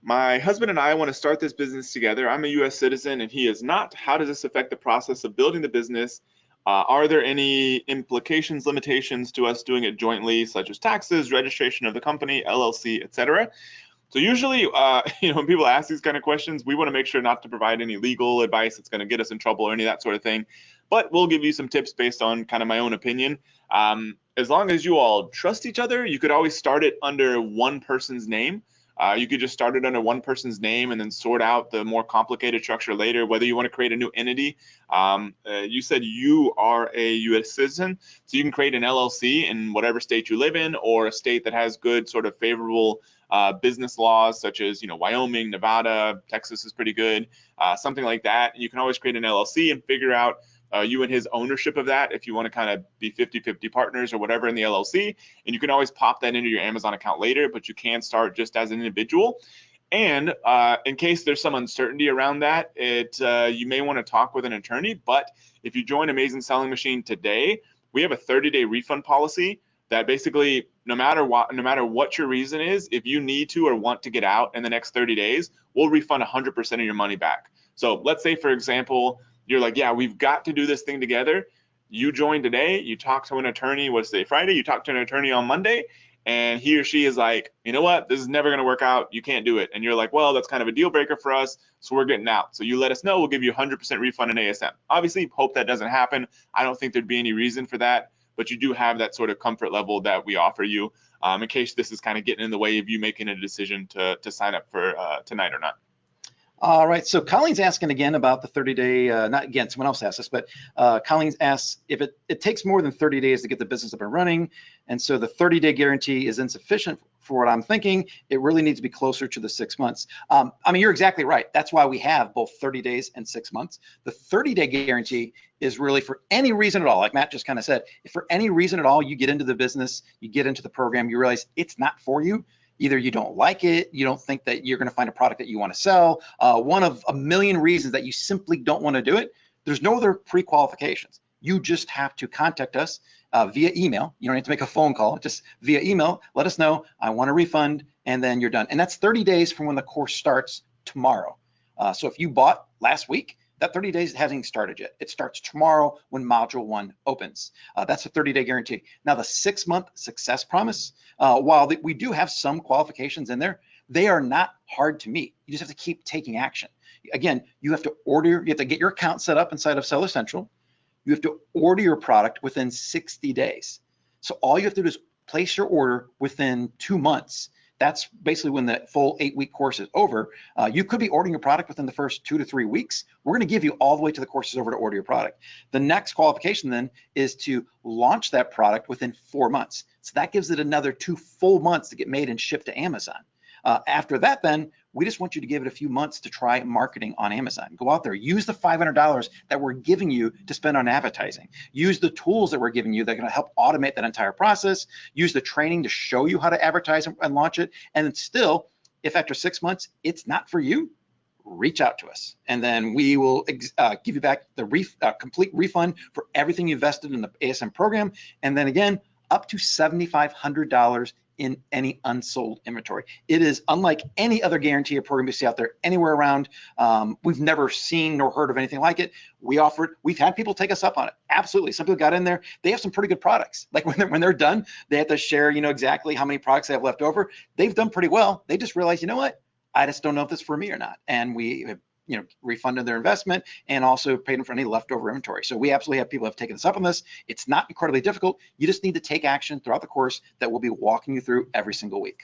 Speaker 2: my husband and I want to start this business together. I'm a U.S. citizen and he is not. How does this affect the process of building the business? Are there any implications, limitations to us doing it jointly, such as taxes, registration of the company, LLC, etc.? So usually, when people ask these kind of questions, we want to make sure not to provide any legal advice that's going to get us in trouble or any of that sort of thing. But we'll give you some tips based on kind of my own opinion. As long as you all trust each other, you could always start it under one person's name. You could just start it under one person's name and then sort out the more complicated structure later, whether you want to create a new entity. You said you are a U.S. citizen, so you can create an LLC in whatever state you live in, or a state that has good sort of favorable business laws, such as, Wyoming, Nevada, Texas is pretty good, something like that. And you can always create an LLC and figure out you and his ownership of that, if you want to kind of be 50-50 partners or whatever in the LLC. And you can always pop that into your Amazon account later, but you can start just as an individual. And in case there's some uncertainty around that, you may want to talk with an attorney. But if you join Amazing Selling Machine today, we have a 30-day refund policy that basically, no matter what your reason is, if you need to or want to get out in the next 30 days, we'll refund 100% of your money back. So let's say, for example, you're like, yeah, we've got to do this thing together. You join today, you talk to an attorney, what's today, Friday, you talk to an attorney on Monday, and he or she is like, you know what, this is never going to work out, you can't do it. And you're like, well, that's kind of a deal breaker for us, so we're getting out. So you let us know, we'll give you 100% refund in ASM. Obviously, hope that doesn't happen. I don't think there'd be any reason for that, but you do have that sort of comfort level that we offer you in case this is kind of getting in the way of you making a decision to sign up for tonight or not.
Speaker 3: All right, so Colleen's asking again about the 30-day, not again, someone else asked this, but Colleen's asks if it takes more than 30 days to get the business up and running, and so the 30-day guarantee is insufficient for what I'm thinking. It really needs to be closer to the 6 months. I mean, you're exactly right. That's why we have both 30 days and 6 months. The 30-day guarantee is really for any reason at all, like Matt just kind of said, if for any reason at all you get into the business, you get into the program, you realize it's not for you. Either you don't like it, you don't think that you're going to find a product that you want to sell, one of a million reasons that you simply don't want to do it. There's no other pre-qualifications. You just have to contact us via email. You don't have to make a phone call, just via email. Let us know, I want a refund, and then you're done. And that's 30 days from when the course starts tomorrow. So if you bought last week, that 30 days hasn't started yet. It starts tomorrow when module 1 opens. That's a 30-day guarantee. Now the 6-month success promise, while we do have some qualifications in there, they are not hard to meet. You just have to keep taking action. Again, you have to get your account set up inside of Seller Central. You have to order your product within 60 days. So all you have to do is place your order within 2 months. That's basically when the full 8-week course is over. You could be ordering your product within the first 2 to 3 weeks. We're going to give you all the way to the course is over to order your product. The next qualification then is to launch that product within 4 months. So that gives it another 2 full months to get made and shipped to Amazon. After that, then we just want you to give it a few months to try marketing on Amazon. Go out there, use the $500 that we're giving you to spend on advertising. Use the tools that we're giving you that are going to help automate that entire process. Use the training to show you how to advertise and launch it. And then still, if after 6 months it's not for you, reach out to us, and then we will give you back the complete refund for everything you invested in the ASM program. And then again, up to $7,500 in any unsold inventory. It is unlike any other guarantee or program you see out there anywhere around. We've never seen nor heard of anything like it. We offer it. We've had people take us up on it. Absolutely. Some people got in there. They have some pretty good products. Like when they're done, they have to share, exactly how many products they have left over. They've done pretty well. They just realized, you know what? I just don't know if this is for me or not. And we have refunded their investment and also paid them for any leftover inventory. So we absolutely have people who have taken us up on this. It's not incredibly difficult. You just need to take action throughout the course that we'll be walking you through every single week.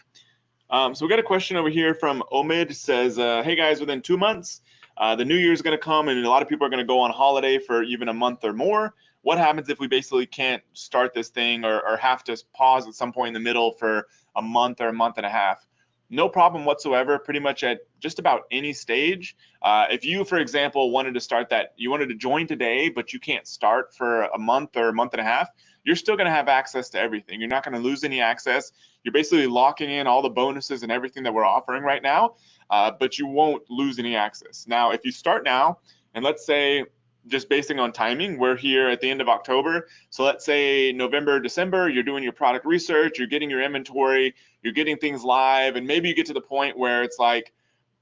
Speaker 2: So we got a question over here from Omid. Says, hey guys, within 2 months, the new year is going to come and a lot of people are going to go on holiday for even a month or more. What happens if we basically can't start this thing or have to pause at some point in the middle for a month or a month and a half? No problem whatsoever, pretty much at just about any stage. If you, for example, wanted to join today, but you can't start for a month or a month and a half, you're still going to have access to everything. You're not going to lose any access. You're basically locking in all the bonuses and everything that we're offering right now, but you won't lose any access. Now, if you start now, and let's say, just basing on timing, we're here at the end of October. So let's say November, December, you're doing your product research, you're getting your inventory, you're getting things live, and maybe you get to the point where it's like,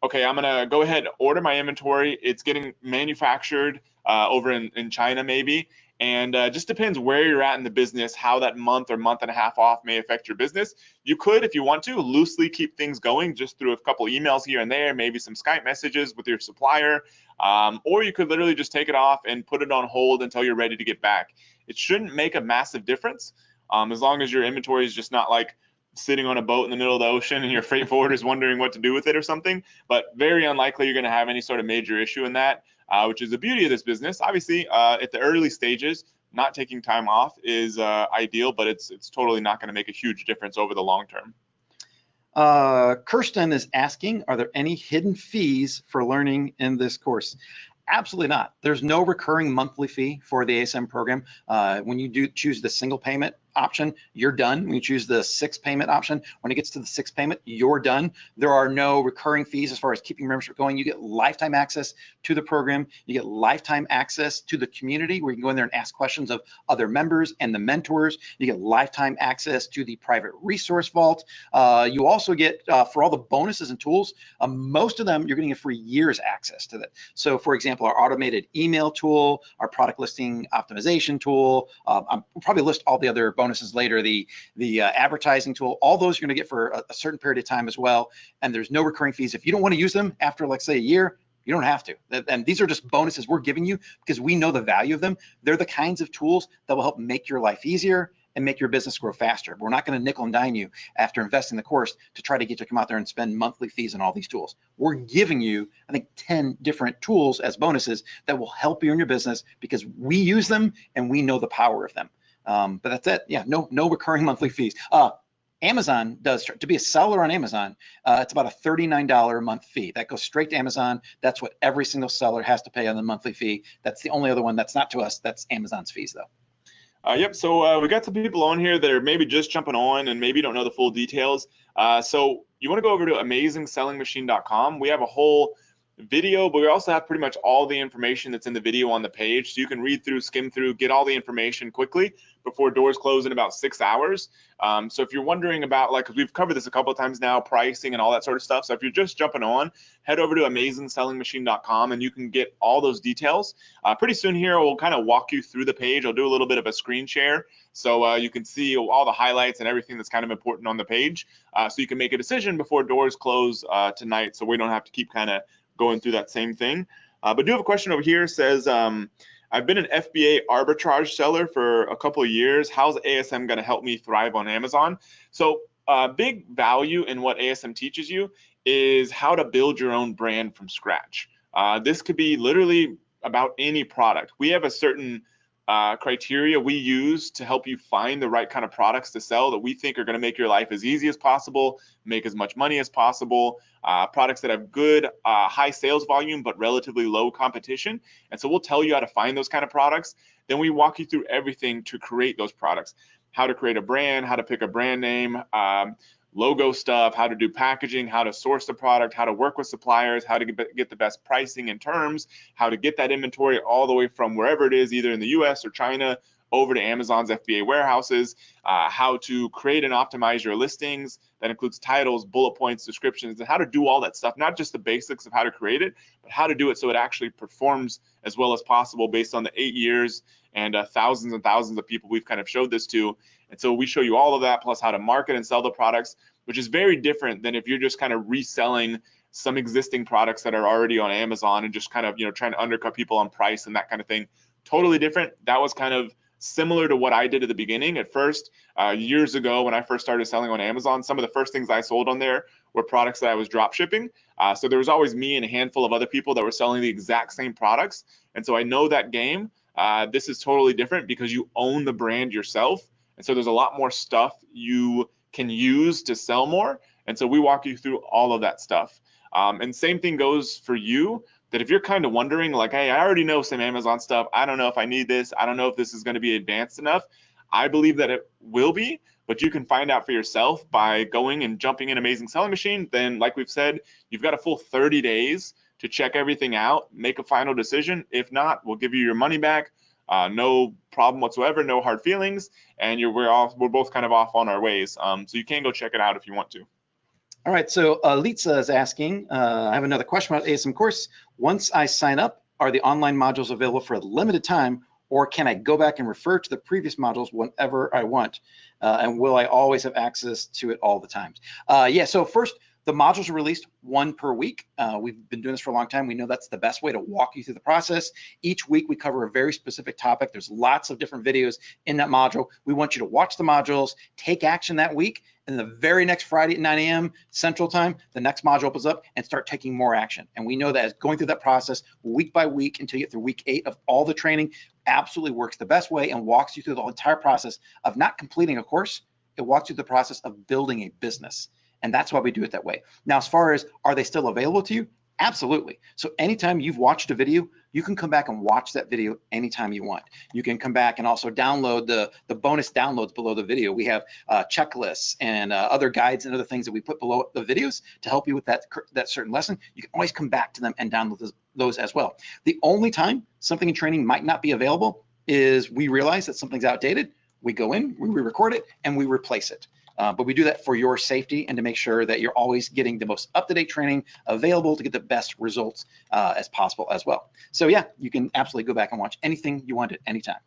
Speaker 2: okay, I'm gonna go ahead and order my inventory. It's getting manufactured over in China maybe. And just depends where you're at in the business, how that month or month and a half off may affect your business. You could, if you want to, loosely keep things going just through a couple emails here and there, maybe some Skype messages with your supplier, or you could literally just take it off and put it on hold until you're ready to get back. It shouldn't make a massive difference as long as your inventory is just not like sitting on a boat in the middle of the ocean and your freight forwarder is wondering what to do with it or something, but very unlikely you're going to have any sort of major issue in that, which is the beauty of this business. Obviously, at the early stages, not taking time off is ideal, but it's totally not going to make a huge difference over the long term.
Speaker 3: Kirsten is asking, are there any hidden fees for learning in this course? Absolutely not. There's no recurring monthly fee for the ASM program. When you do choose the single payment option, you're done. When you choose the 6 payment option, when it gets to the 6th payment, you're done. There are no recurring fees as far as keeping membership going. You get lifetime access to the program. You get lifetime access to the community where you can go in there and ask questions of other members and the mentors. You get lifetime access to the private resource vault. You also get, for all the bonuses and tools, most of them, you're getting a free year's access to that. So for example, our automated email tool, our product listing optimization tool, we'll probably list all the other bonuses later, the advertising tool, all those you're gonna get for a certain period of time as well. And there's no recurring fees. If you don't wanna use them after, like say, a year, you don't have to. And these are just bonuses we're giving you because we know the value of them. They're the kinds of tools that will help make your life easier and make your business grow faster. We're not going to nickel and dime you after investing in the course to try to get you to come out there and spend monthly fees on all these tools. We're giving you, I think, 10 different tools as bonuses that will help you in your business because we use them and we know the power of them. But that's it. Yeah, no recurring monthly fees. Amazon does, to be a seller on Amazon, it's about a $39 a month fee. That goes straight to Amazon. That's what every single seller has to pay on the monthly fee. That's the only other one that's not to us. That's Amazon's fees though.
Speaker 2: Yep, so we got some people on here that are maybe just jumping on and maybe don't know the full details. So you want to go over to AmazingSellingMachine.com. We have a whole video, but we also have pretty much all the information that's in the video on the page. So you can read through, skim through, get all the information quickly before doors close in about 6 hours. So if you're wondering about, like, 'cause we've covered this a couple of times now, pricing and all that sort of stuff. So if you're just jumping on, head over to AmazingSellingMachine.com and you can get all those details. Pretty soon here, we'll kind of walk you through the page. I'll do a little bit of a screen share so you can see all the highlights and everything that's kind of important on the page. So you can make a decision before doors close tonight, so we don't have to keep kind of going through that same thing. But do have a question over here. It says, I've been an FBA arbitrage seller for a couple of years. How's ASM going to help me thrive on Amazon? So big value in what ASM teaches you is how to build your own brand from scratch. This could be literally about any product. We have a certain criteria we use to help you find the right kind of products to sell that we think are going to make your life as easy as possible, make as much money as possible, products that have good high sales volume but relatively low competition. And so we'll tell you how to find those kind of products. Then we walk you through everything to create those products, how to create a brand, how to pick a brand name, logo stuff, how to do packaging, how to source the product, how to work with suppliers, how to get the best pricing and terms, how to get that inventory all the way from wherever it is, either in the US or China, over to Amazon's FBA warehouses, how to create and optimize your listings. That includes titles, bullet points, descriptions, and how to do all that stuff, not just the basics of how to create it, but how to do it so it actually performs as well as possible based on the 8 years and thousands and thousands of people we've kind of showed this to. And so we show you all of that, plus how to market and sell the products, which is very different than if you're just kind of reselling some existing products that are already on Amazon and just kind of, trying to undercut people on price and that kind of thing. Totally different. That was kind of similar to what I did at the beginning. At first, years ago, when I first started selling on Amazon, some of the first things I sold on there were products that I was drop shipping. So there was always me and a handful of other people that were selling the exact same products. And so I know that game. This is totally different because you own the brand yourself. And so there's a lot more stuff you can use to sell more. And so we walk you through all of that stuff. And same thing goes for you, that if you're kind of wondering, like, hey, I already know some Amazon stuff. I don't know if I need this. I don't know if this is going to be advanced enough. I believe that it will be, but you can find out for yourself by going and jumping in Amazing Selling Machine. Then, like we've said, you've got a full 30 days to check everything out, make a final decision. If not, we'll give you your money back. No problem whatsoever, no hard feelings, and we're both kind of off on our ways. So you can go check it out if you want to.
Speaker 3: All right, so Litsa is asking, I have another question about ASM course. Once I sign up, are the online modules available for a limited time, or can I go back and refer to the previous modules whenever I want? And will I always have access to it all the time? Yeah, so first, the modules are released one per week. We've been doing this for a long time. We know that's the best way to walk you through the process. Each week we cover a very specific topic. There's lots of different videos in that module. We want you to watch the modules, take action that week, And the very next Friday at 9 a.m. Central Time, the next module opens up and start taking more action. And we know that as going through that process week by week until you get through week 8 of all the training absolutely works the best way and walks you through the entire process of not completing a course. It walks you through the process of building a business. And that's why we do it that way. Now, as far as are they still available to you? Absolutely. So anytime you've watched a video, you can come back and watch that video anytime you want. You can come back and also download the bonus downloads below the video. We have checklists and other guides and other things that we put below the videos to help you with that certain lesson. You can always come back to them and download those as well. The only time something in training might not be available is we realize that something's outdated. We go in, we re-record it, and we replace it. But we do that for your safety and to make sure that you're always getting the most up-to-date training available to get the best results as possible as well. So yeah, you can absolutely go back and watch anything you want at any time.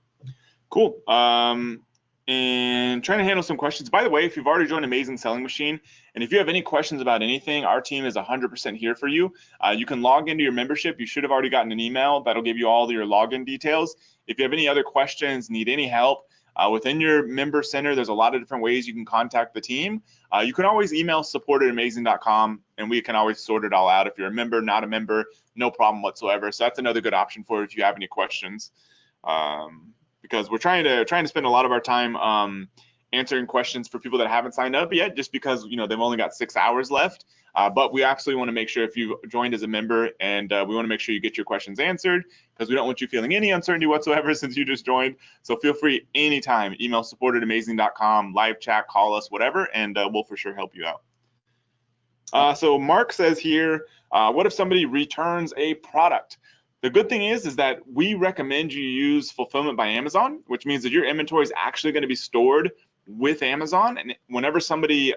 Speaker 2: Cool. And trying to handle some questions. By the way, if you've already joined Amazing Selling Machine, and if you have any questions about anything, our team is 100% here for you. You can log into your membership. You should have already gotten an email that'll give you all your login details. If you have any other questions, need any help, within your member center, there's a lot of different ways you can contact the team. You can always email support@amazing.com, and we can always sort it all out. If you're a member, not a member, no problem whatsoever. So that's another good option for you if you have any questions, because we're trying to spend a lot of our time answering questions for people that haven't signed up yet, just because they've only got 6 hours left. But we absolutely want to make sure if you've joined as a member, and we want to make sure you get your questions answered, because we don't want you feeling any uncertainty whatsoever since you just joined. So feel free anytime, email support@amazing.com, live chat, call us, whatever, and we'll for sure help you out. So Mark says here, what if somebody returns a product? The good thing is that we recommend you use Fulfillment by Amazon, which means that your inventory is actually going to be stored with Amazon, and whenever somebody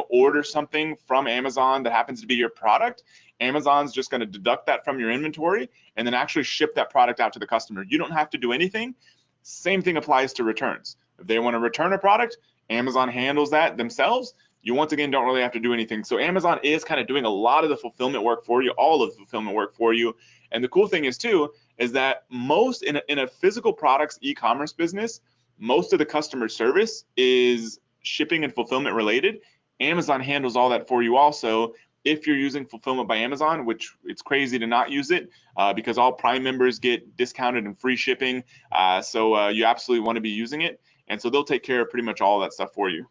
Speaker 2: orders something from Amazon that happens to be your product, Amazon's just going to deduct that from your inventory and then actually ship that product out to the customer. You don't have to do anything. Same thing applies to returns. If they want to return a product, Amazon handles that themselves. You once again don't really have to do anything. So Amazon is kind of doing a lot of the fulfillment work for you, all of the fulfillment work for you. And the cool thing is too, is that most in a physical products e-commerce business, most of the customer service is shipping and fulfillment related. Amazon handles all that for you also. If you're using Fulfillment by Amazon, which it's crazy to not use it, because all Prime members get discounted and free shipping. So you absolutely want to be using it. And so they'll take care of pretty much all that stuff for you.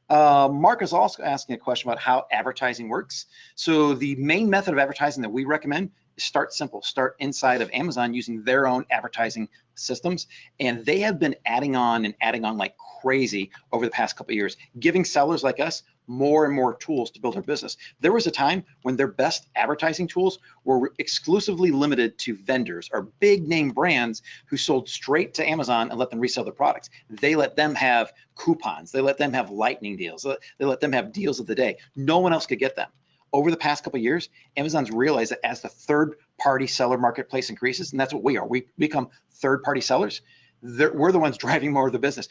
Speaker 3: Mark is also asking a question about how advertising works. So the main method of advertising that we recommend is start simple. Start inside of Amazon using their own advertising systems. And they have been adding on like crazy over the past couple of years, giving sellers like us more and more tools to build their business. There was a time when their best advertising tools were exclusively limited to vendors or big name brands who sold straight to Amazon and let them resell their products. They let them have coupons. They let them have lightning deals. They let them have deals of the day. No one else could get them. Over the past couple of years, Amazon's realized that as the third-party seller marketplace increases, and that's what we are, we become third-party sellers, we're the ones driving more of the business.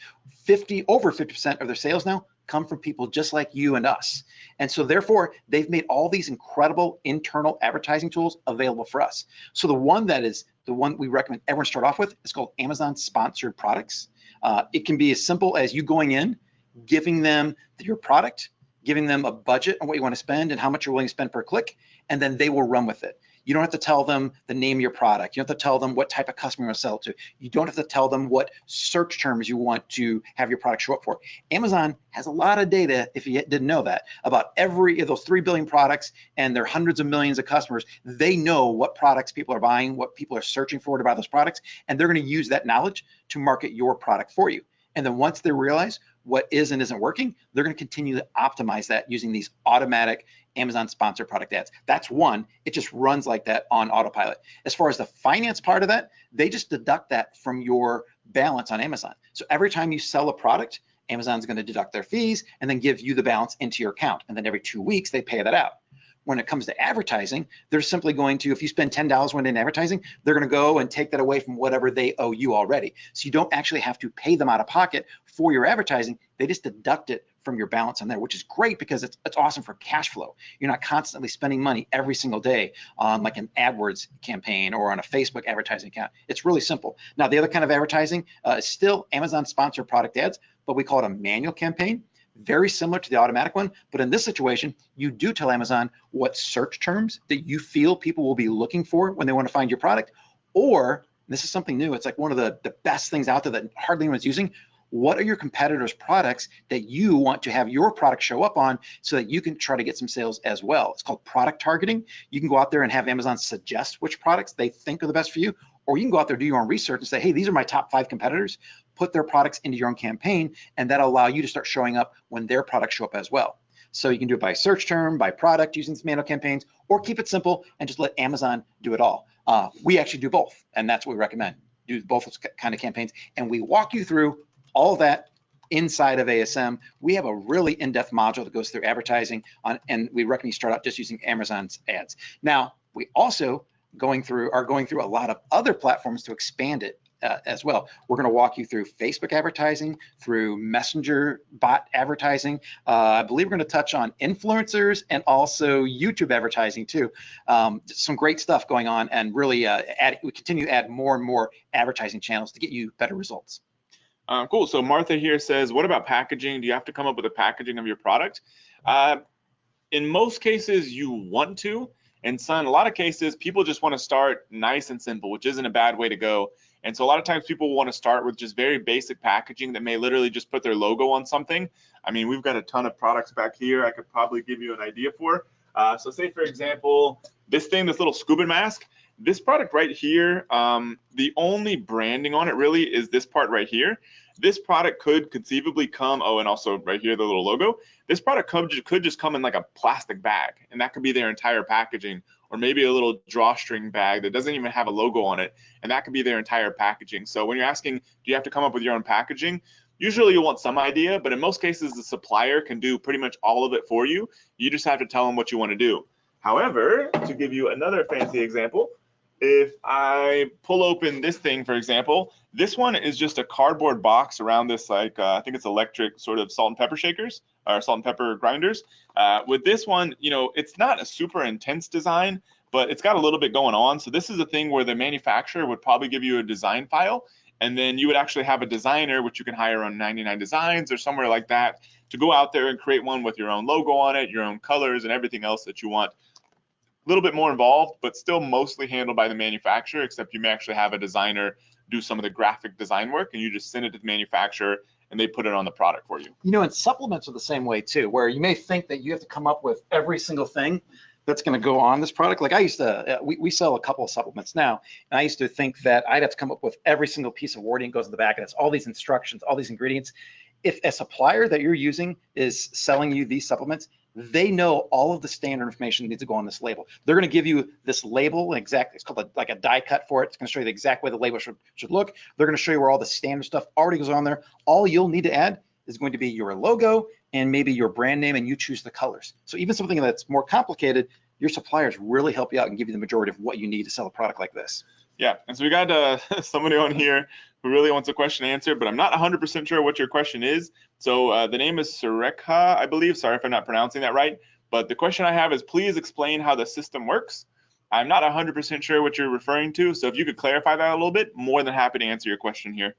Speaker 3: Over 50% of their sales now come from people just like you and us. And so therefore, they've made all these incredible internal advertising tools available for us. So the one we recommend everyone start off with is called Amazon Sponsored Products. It can be as simple as you going in, giving them your product, giving them a budget on what you want to spend and how much you're willing to spend per click, and then they will run with it. You don't have to tell them the name of your product. You don't have to tell them what type of customer you want to sell it to. You don't have to tell them what search terms you want to have your product show up for. Amazon has a lot of data, if you didn't know that, about every of those 3 billion products and their hundreds of millions of customers. They know what products people are buying, what people are searching for to buy those products, and they're going to use that knowledge to market your product for you. And then once they realize what is and isn't working, they're going to continue to optimize that using these automatic Amazon sponsored product ads. That's one. It just runs like that on autopilot. As far as the finance part of that, they just deduct that from your balance on Amazon. So every time you sell a product, Amazon's going to deduct their fees and then give you the balance into your account. And then every 2 weeks, they pay that out. When it comes to advertising, they're simply going to, if you spend $10 when in advertising, they're going to go and take that away from whatever they owe you already. So you don't actually have to pay them out of pocket for your advertising. They just deduct it from your balance on there, which is great because it's awesome for cash flow. You're not constantly spending money every single day on like an AdWords campaign or on a Facebook advertising account. It's really simple. Now, the other kind of advertising is still Amazon sponsored product ads, but we call it a manual campaign. very similar to the automatic one, but in this situation, you do tell Amazon what search terms that you feel people will be looking for when they want to find your product, or this is something new, it's like one of the best things out there that hardly anyone's using. What are your competitors' products that you want to have your product show up on so that you can try to get some sales as well? It's called product targeting. You can go out there and have Amazon suggest which products they think are the best for you, or you can go out there, do your own research and say, hey, these are my top 5 competitors, put their products into your own campaign, and that'll allow you to start showing up when their products show up as well. So you can do it by search term, by product, using some manual campaigns, or keep it simple and just let Amazon do it all. We actually do both, and that's what we recommend. Do both those kind of campaigns, and we walk you through all of that inside of ASM. We have a really in-depth module that goes through advertising and we recommend you start out just using Amazon's ads. Now, we also are going through a lot of other platforms to expand it as well. We're going to walk you through Facebook advertising, through Messenger bot advertising. I believe we're going to touch on influencers and also YouTube advertising too. Some great stuff going on, and really we continue to add more and more advertising channels to get you better results.
Speaker 2: Cool. So Martha here says, what about packaging? Do you have to come up with a packaging of your product? In most cases, you want to. In a lot of cases, people just want to start nice and simple, which isn't a bad way to go. And so a lot of times people want to start with just very basic packaging that may literally just put their logo on something. I mean, we've got a ton of products back here I could probably give you an idea for. So say, for example, this little scuba mask. This product right here, the only branding on it really is this part right here. This product could conceivably come, oh, and also right here, the little logo. This product could just come in like a plastic bag, and that could be their entire packaging, or maybe a little drawstring bag that doesn't even have a logo on it, and that could be their entire packaging. So when you're asking, do you have to come up with your own packaging? Usually you'll want some idea, but in most cases, the supplier can do pretty much all of it for you. You just have to tell them what you want to do. However, to give you another fancy example, if I pull open this thing, for example, this one is just a cardboard box around this, like, I think it's electric sort of salt and pepper shakers or salt and pepper grinders. With this one, you know, it's not a super intense design, but it's got a little bit going on. So this is a thing where the manufacturer would probably give you a design file, and then you would actually have a designer, which you can hire on 99 Designs or somewhere like that, to go out there and create one with your own logo on it, your own colors, and everything else that you want. A little bit more involved, but still mostly handled by the manufacturer, except you may actually have a designer do some of the graphic design work, and you just send it to the manufacturer and they put it on the product for you.
Speaker 3: You know, and supplements are the same way too, where you may think that you have to come up with every single thing that's going to go on this product. Like I used to, we sell a couple of supplements now, and I used to think that I'd have to come up with every single piece of wording that goes in the back, and it's all these instructions, all these ingredients. If a supplier that you're using is selling you these supplements, they know all of the standard information that needs to go on this label. They're going to give you this label, it's called like a die cut for it. It's going to show you the exact way the label should look. They're going to show you where all the standard stuff already goes on there. All you'll need to add is going to be your logo and maybe your brand name, and you choose the colors. So even something that's more complicated, your suppliers really help you out and give you the majority of what you need to sell a product like this.
Speaker 2: Yeah, and so we got somebody on here who really wants a question answered, but I'm not 100% sure what your question is. So the name is Surekha, I believe. Sorry if I'm not pronouncing that right. But the question I have is, please explain how the system works. I'm not 100% sure what you're referring to. So if you could clarify that a little bit, more than happy to answer your question here.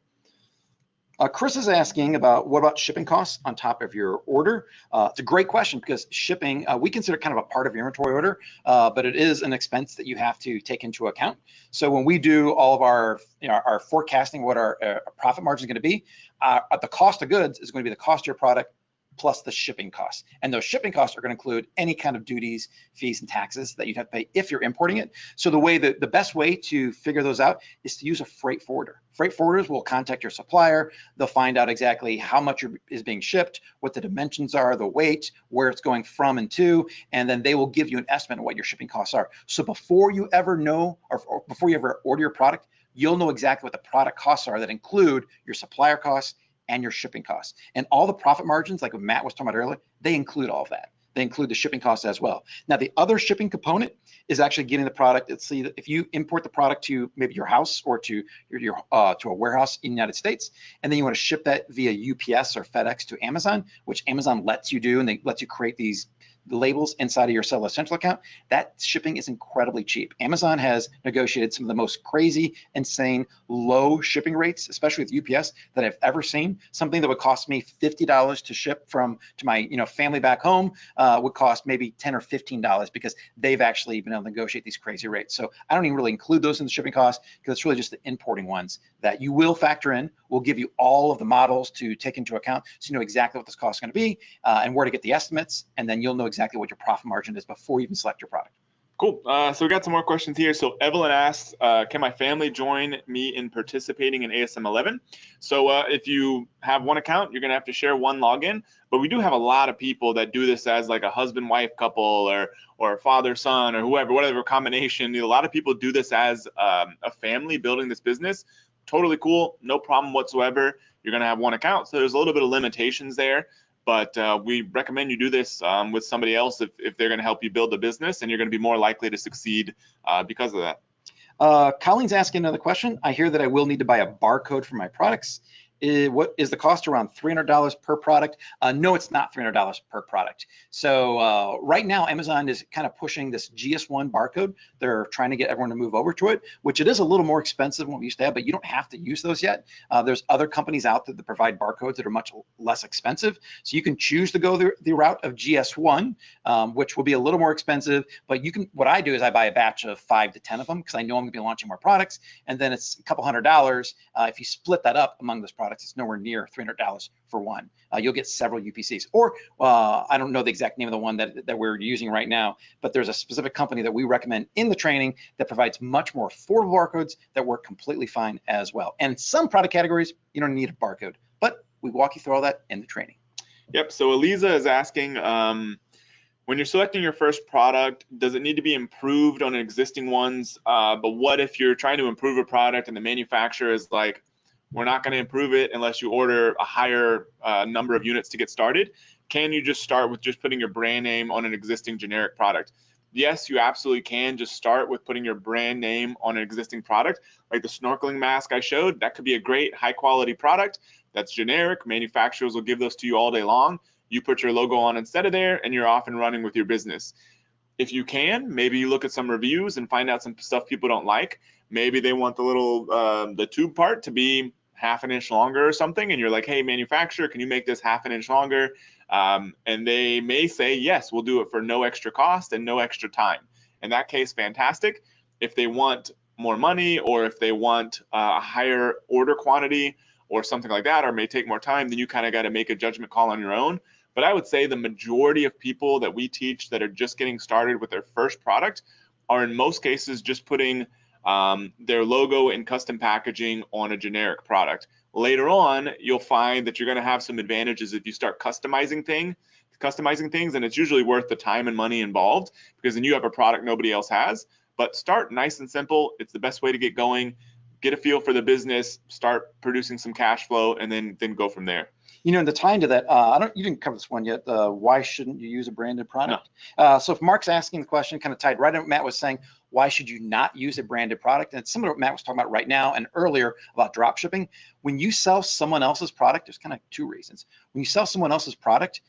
Speaker 3: Chris is asking about what about shipping costs on top of your order. It's a great question, because shipping, we consider kind of a part of your inventory order, but it is an expense that you have to take into account. So when we do all of our, our forecasting, what our profit margin is going to be, the cost of goods is going to be the cost of your product plus the shipping costs. And those shipping costs are going to include any kind of duties, fees, and taxes that you'd have to pay if you're importing it. So the best way to figure those out is to use a freight forwarder. Freight forwarders will contact your supplier. They'll find out exactly how much is being shipped, what the dimensions are, the weight, where it's going from and to, and then they will give you an estimate of what your shipping costs are. So before you ever know, or before you ever order your product, you'll know exactly what the product costs are that include your supplier costs and your shipping costs. And all the profit margins, like what Matt was talking about earlier, they include all of that. They include the shipping costs as well. Now, the other shipping component is actually getting the product. Let's see, if you import the product to maybe your house or to a warehouse in the United States, and then you want to ship that via UPS or FedEx to Amazon, which Amazon lets you do, and they let you create these the labels inside of your Seller Essential account, that shipping is incredibly cheap. Amazon has negotiated some of the most crazy, insane, low shipping rates, especially with UPS, that I've ever seen. Something that would cost me $50 to ship to my family back home would cost maybe $10 or $15 because they've actually been able to negotiate these crazy rates. So I don't even really include those in the shipping costs because it's really just the importing ones that you will factor in. We'll give you all of the models to take into account so you know exactly what this cost is going to be and where to get the estimates, and then you'll know exactly what your profit margin is before you even select your product.
Speaker 2: Cool. So we got some more questions here. So Evelyn asks, can my family join me in participating in ASM 11? So if you have one account, you're going to have to share one login. But we do have a lot of people that do this as like a husband-wife couple or a father-son or whoever, whatever combination. A lot of people do this as a family building this business. Totally cool. No problem whatsoever. You're going to have one account. So there's a little bit of limitations there. But we recommend you do this with somebody else if they're going to help you build the business, and you're going to be more likely to succeed because of that.
Speaker 3: Colleen's asking another question. I hear that I will need to buy a barcode for my products. What is the cost around $300 per product? No, it's not $300 per product. So right now, Amazon is kind of pushing this GS1 barcode. They're trying to get everyone to move over to it, which it is a little more expensive than what we used to have, but you don't have to use those yet. There's other companies out there that provide barcodes that are much less expensive. So you can choose to go the route of GS1, which will be a little more expensive, but you can. What I do is I buy a batch of 5 to 10 of them because I know I'm going to be launching more products, and then it's a couple $100. If you split that up among those products, it's nowhere near $300 for one. You'll get several UPCs, or I don't know the exact name of the one that we're using right now, but there's a specific company that we recommend in the training that provides much more affordable barcodes that work completely fine as well. And some product categories, you don't need a barcode, but we walk you through all that in the training.
Speaker 2: Yep. So Eliza is asking, when you're selecting your first product, does it need to be improved on existing ones? But what if you're trying to improve a product and the manufacturer is like, we're not going to improve it unless you order a higher number of units to get started? Can you just start with just putting your brand name on an existing generic product? Yes, you absolutely can just start with putting your brand name on an existing product. Like the snorkeling mask I showed, that could be a great high quality product that's generic. Manufacturers will give those to you all day long. You put your logo on instead of there, and you're off and running with your business. If you can, maybe you look at some reviews and find out some stuff people don't like. Maybe they want the little the tube part to be half an inch longer or something, and you're like, hey, manufacturer, can you make this half an inch longer? And they may say, yes, we'll do it for no extra cost and no extra time. In that case, fantastic. If they want more money, or if they want a higher order quantity or something like that, or may take more time, then you kind of got to make a judgment call on your own. But I would say the majority of people that we teach that are just getting started with their first product are in most cases just putting their logo and custom packaging on a generic product. Later on, you'll find that you're going to have some advantages if you start customizing things, and it's usually worth the time and money involved because then you have a product nobody else has. But start nice and simple. It's the best way to get going. Get a feel for the business, start producing some cash flow, and then go from there.
Speaker 3: And to tie into that, you didn't cover this one yet. Why shouldn't you use a branded product?
Speaker 2: No.
Speaker 3: So if Mark's asking the question, kind of tied right in what Matt was saying, why should you not use a branded product? And it's similar to what Matt was talking about right now and earlier about drop shipping. When you sell someone else's product, there's kind of two reasons. When you sell someone else's product,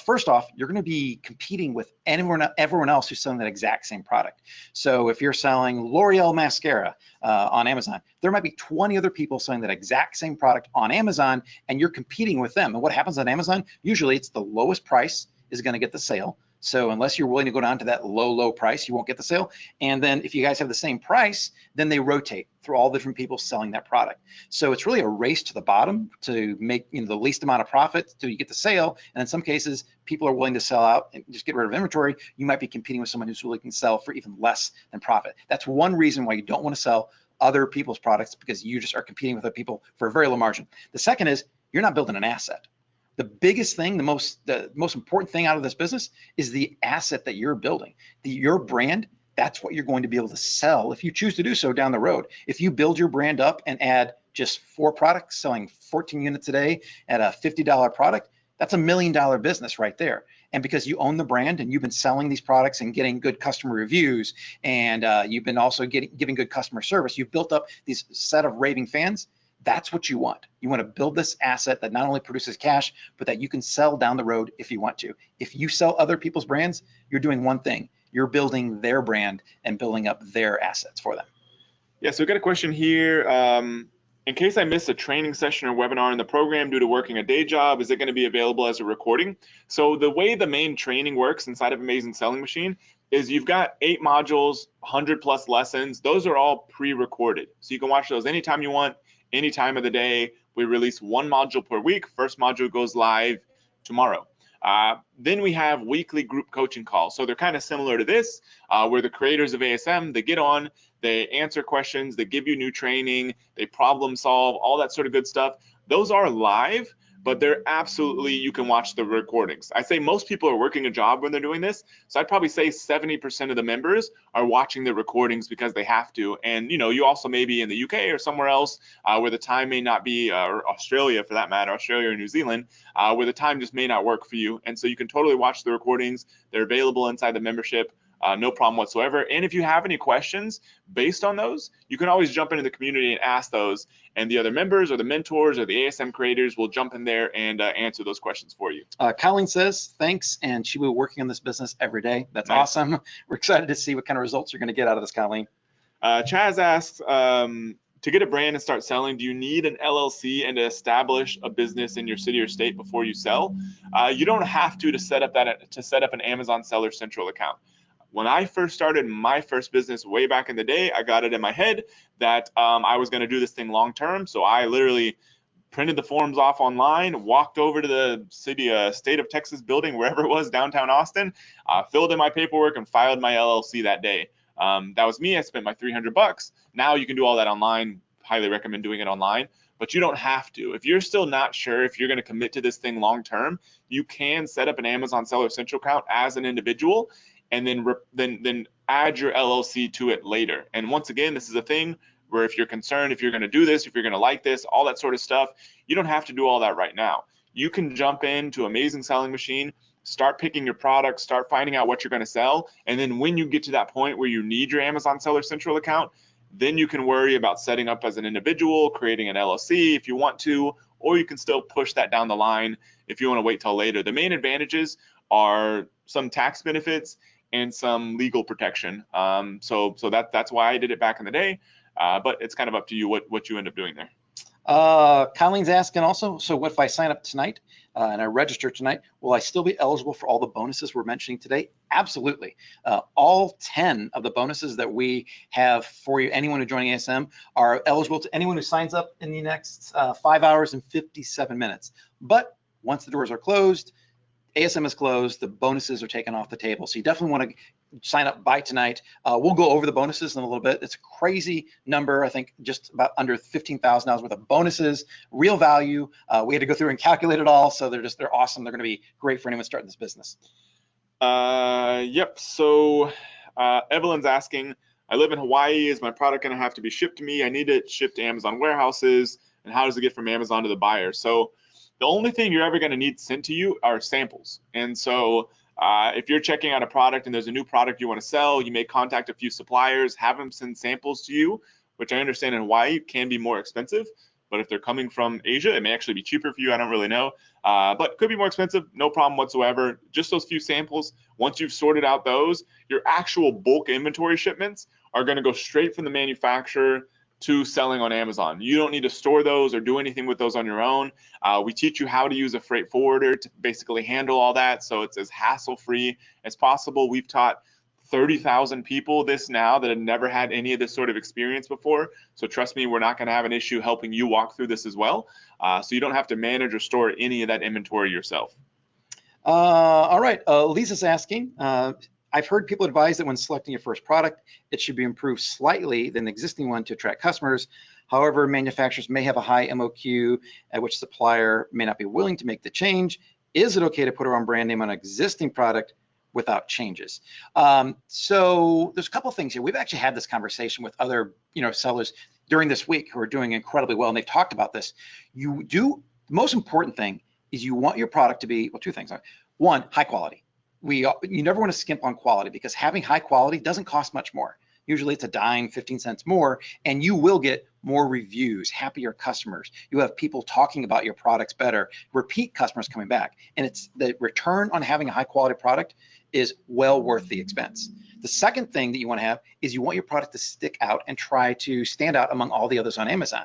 Speaker 3: first off, you're going to be competing with everyone else who's selling that exact same product. So if you're selling L'Oreal mascara on Amazon, there might be 20 other people selling that exact same product on Amazon, and you're competing with them. And what happens on Amazon? Usually it's the lowest price is going to get the sale. So unless you're willing to go down to that low price, you won't get the sale. And then if you guys have the same price, then they rotate through all the different people selling that product. So it's really a race to the bottom to make the least amount of profit till you get the sale. And in some cases, people are willing to sell out and just get rid of inventory. You might be competing with someone who's willing to sell for even less than profit. That's one reason why you don't want to sell other people's products, because you just are competing with other people for a very low margin. The second is you're not building an asset. The biggest thing, the most important thing out of this business is the asset that you're building. Your brand, that's what you're going to be able to sell if you choose to do so down the road. If you build your brand up and add just 4 products, selling 14 units a day at a $50 product, that's $1 million business right there. And because you own the brand and you've been selling these products and getting good customer reviews, and you've been also giving good customer service, you've built up these set of raving fans. That's what you want. You want to build this asset that not only produces cash, but that you can sell down the road if you want to. If you sell other people's brands, you're doing one thing. You're building their brand and building up their assets for them.
Speaker 2: Yeah, so we got a question here. In case I missed a training session or webinar in the program due to working a day job, is it going to be available as a recording? So the way the main training works inside of Amazing Selling Machine is you've got 8 modules, 100+ lessons. Those are all pre-recorded. So you can watch those anytime you want, any time of the day. We release 1 module per week. First module goes live tomorrow. Then we have weekly group coaching calls. So they're kind of similar to this, where the creators of ASM, they get on, they answer questions, they give you new training, they problem solve, all that sort of good stuff. Those are live, but they're absolutely, you can watch the recordings. I say most people are working a job when they're doing this. So I'd probably say 70% of the members are watching the recordings because they have to. And you also may be in the UK or somewhere else where the time may not be, or Australia for that matter, Australia or New Zealand, where the time just may not work for you. And so you can totally watch the recordings. They're available inside the membership. No problem whatsoever. And if you have any questions based on those, you can always jump into the community and ask those. And the other members or the mentors or the ASM creators will jump in there and answer those questions for you.
Speaker 3: Colleen says, thanks. And she will be working on this business every day. That's
Speaker 2: nice.
Speaker 3: Awesome. We're excited to see what kind of results you're going to get out of this, Colleen.
Speaker 2: Chaz asks, to get a brand and start selling, do you need an LLC and to establish a business in your city or state before you sell? You don't have to set up an Amazon Seller Central account. When I first started my first business way back in the day, I got it in my head that I was going to do this thing long term. So I literally printed the forms off online, walked over to the state of Texas building, wherever it was, downtown Austin, filled in my paperwork and filed my LLC that day. That was me. I spent my $300. Now you can do all that online. Highly recommend doing it online, but you don't have to. If you're still not sure if you're going to commit to this thing long term, you can set up an Amazon Seller Central account as an individual and then add your LLC to it later. And once again, this is a thing where if you're concerned, if you're going to do this, if you're going to like this, all that sort of stuff, you don't have to do all that right now. You can jump into Amazing Selling Machine, start picking your products, start finding out what you're going to sell. And then when you get to that point where you need your Amazon Seller Central account, then you can worry about setting up as an individual, creating an LLC if you want to, or you can still push that down the line if you want to wait till later. The main advantages are some tax benefits and some legal protection. So that's why I did it back in the day, but it's kind of up to you what you end up doing there.
Speaker 3: Colleen's asking also, so what if I sign up tonight and I register tonight, will I still be eligible for all the bonuses we're mentioning today? Absolutely. All 10 of the bonuses that we have for you, anyone who's joining ASM, are eligible to anyone who signs up in the next 5 hours and 57 minutes. But once the doors are closed, ASM is closed, the bonuses are taken off the table. So you definitely want to sign up by tonight. We'll go over the bonuses in a little bit. It's a crazy number. I think just about under $15,000 worth of bonuses, real value. We had to go through and calculate it all. So they're awesome. They're going to be great for anyone starting this business.
Speaker 2: Yep. So Evelyn's asking, I live in Hawaii. Is my product going to have to be shipped to me? I need it shipped to Amazon warehouses. And how does it get from Amazon to the buyer? So the only thing you're ever going to need sent to you are samples. And so if you're checking out a product and there's a new product you want to sell, you may contact a few suppliers, have them send samples to you, which I understand in Hawaii can be more expensive. But if they're coming from Asia, it may actually be cheaper for you. I don't really know, but could be more expensive. No problem whatsoever. Just those few samples. Once you've sorted out those, your actual bulk inventory shipments are going to go straight from the manufacturer to selling on Amazon. You don't need to store those or do anything with those on your own. We teach you how to use a freight forwarder to basically handle all that, so it's as hassle-free as possible. We've taught 30,000 people this now that have never had any of this sort of experience before. So trust me, we're not going to have an issue helping you walk through this as well. So you don't have to manage or store any of that inventory yourself.
Speaker 3: All right, Lisa's asking, I've heard people advise that when selecting your first product, it should be improved slightly than the existing one to attract customers. However, manufacturers may have a high MOQ at which supplier may not be willing to make the change. Is it okay to put our own brand name on an existing product without changes? So there's a couple of things here. We've actually had this conversation with other sellers during this week who are doing incredibly well, and they've talked about this. The most important thing is you want your product to be, well, two things. One, high quality. You never want to skimp on quality, because having high quality doesn't cost much more. Usually it's a dime, 15 cents more, and you will get more reviews, happier customers. You have people talking about your products better, repeat customers coming back. And it's the return on having a high quality product is well worth the expense. The second thing that you want to have is you want your product to stick out and try to stand out among all the others on Amazon.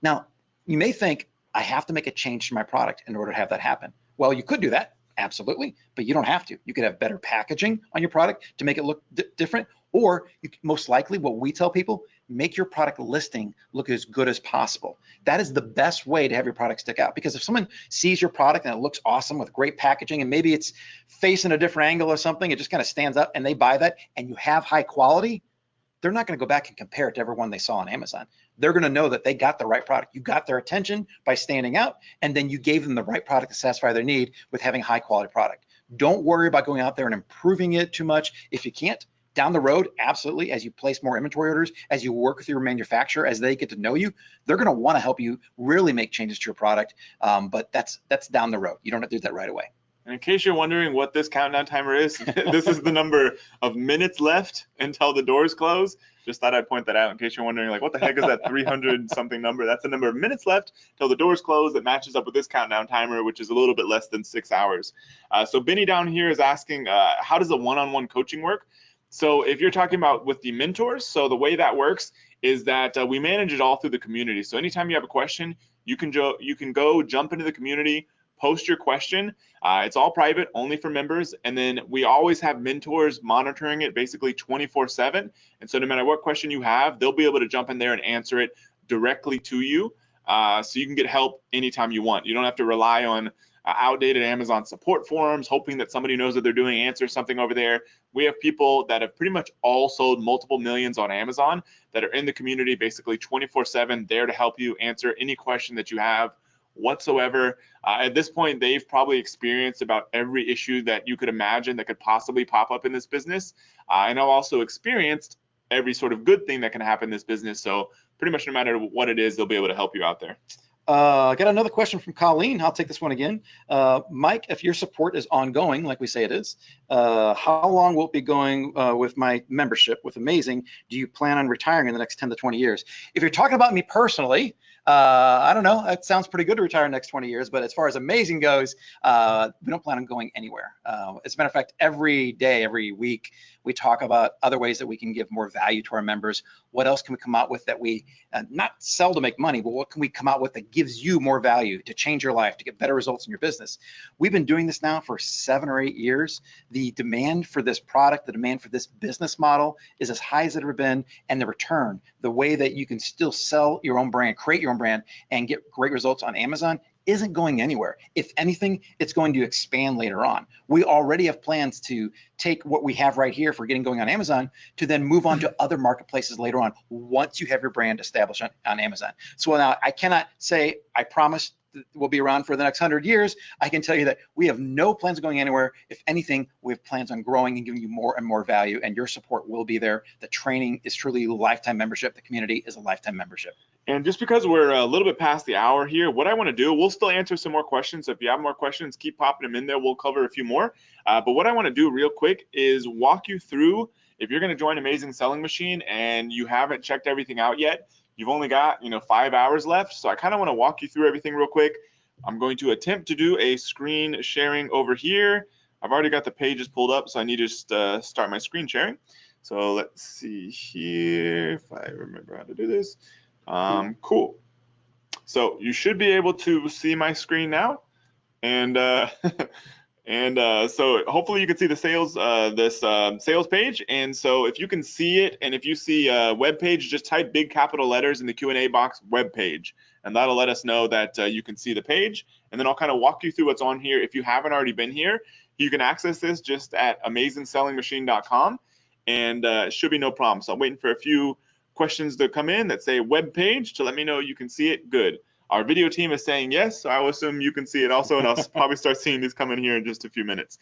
Speaker 3: Now, you may think, I have to make a change to my product in order to have that happen. Well, you could do that, absolutely, but you don't have to. You could have better packaging on your product to make it look different, or most likely what we tell people, make your product listing look as good as possible. That is the best way to have your product stick out, because if someone sees your product and it looks awesome with great packaging and maybe it's facing a different angle or something, it just kind of stands up and they buy that and you have high quality, they're not going to go back and compare it to everyone they saw on Amazon. They're going to know that they got the right product. You got their attention by standing out, and then you gave them the right product to satisfy their need with having a high quality product. Don't worry about going out there and improving it too much. If you can't, down the road, absolutely, as you place more inventory orders, as you work with your manufacturer, as they get to know you, they're going to want to help you really make changes to your product. But that's down the road. You don't have to do that right away.
Speaker 2: And in case you're wondering what this countdown timer is, this is the number of minutes left until the doors close. Just thought I'd point that out in case you're wondering, like, what the heck is that 300 something number? That's the number of minutes left till the doors close that matches up with this countdown timer, which is a little bit less than 6 hours. So Benny down here is asking, how does a one-on-one coaching work? So if you're talking about with the mentors, so the way that works is that we manage it all through the community. So anytime you have a question, you can go jump into the community, post your question. It's all private, only for members. And then we always have mentors monitoring it basically 24/7. And so no matter what question you have, they'll be able to jump in there and answer it directly to you. So you can get help anytime you want. You don't have to rely on outdated Amazon support forums, hoping that somebody knows what they're doing, answers something over there. We have people that have pretty much all sold multiple millions on Amazon that are in the community basically 24/7, there to help you answer any question that you have whatsoever. At this point, they've probably experienced about every issue that you could imagine that could possibly pop up in this business. And I've also experienced every sort of good thing that can happen in this business. So pretty much no matter what it is, they'll be able to help you out there.
Speaker 3: I got another question from Colleen. I'll take this one again. Mike, if your support is ongoing, like we say it is, how long will it be going with my membership with Amazing? Do you plan on retiring in the next 10 to 20 years? If you're talking about me personally, I don't know. That sounds pretty good to retire in the next 20 years. But as far as Amazing goes, we don't plan on going anywhere. As a matter of fact, every day, every week, we talk about other ways that we can give more value to our members. What else can we come out with that we not sell to make money, but what can we come out with that gives you more value to change your life, to get better results in your business? We've been doing this now for 7 or 8 years. The demand for this product, the demand for this business model is as high as it's ever been, and the return, the way that you can still sell your own brand, create your own brand, and get great results on Amazon isn't going anywhere. If anything, it's going to expand later on. We already have plans to take what we have right here for getting going on Amazon to then move on to other marketplaces later on once you have your brand established on Amazon. So now I cannot say, I promise we'll be around for the next 100 years. I can tell you that we have no plans of going anywhere. If anything, we have plans on growing and giving you more and more value, and your support will be there. The training is truly a lifetime membership. The community is a lifetime membership.
Speaker 2: And just because we're a little bit past the hour here, what I want to do, we'll still answer some more questions. So if you have more questions, keep popping them in there. We'll cover a few more. But what I want to do real quick is walk you through, if you're going to join Amazing Selling Machine and you haven't checked everything out yet, you've only got 5 hours left. So I kind of want to walk you through everything real quick. I'm going to attempt to do a screen sharing over here. I've already got the pages pulled up, so I need to just start my screen sharing. So let's see here if I remember how to do this. Cool. So you should be able to see my screen now, and so hopefully you can see the sales sales page. And so if you can see it, and if you see a web page, just type big capital letters in the Q&A box, web page, and that'll let us know that you can see the page. And then I'll kind of walk you through what's on here. If you haven't already been here, you can access this just at AmazingSellingMachine.com, and it should be no problem. So I'm waiting for a few questions to come in that say web page to let me know you can see it. Good. Our video team is saying yes, so I will assume you can see it also, and I'll probably start seeing these come in here in just a few minutes.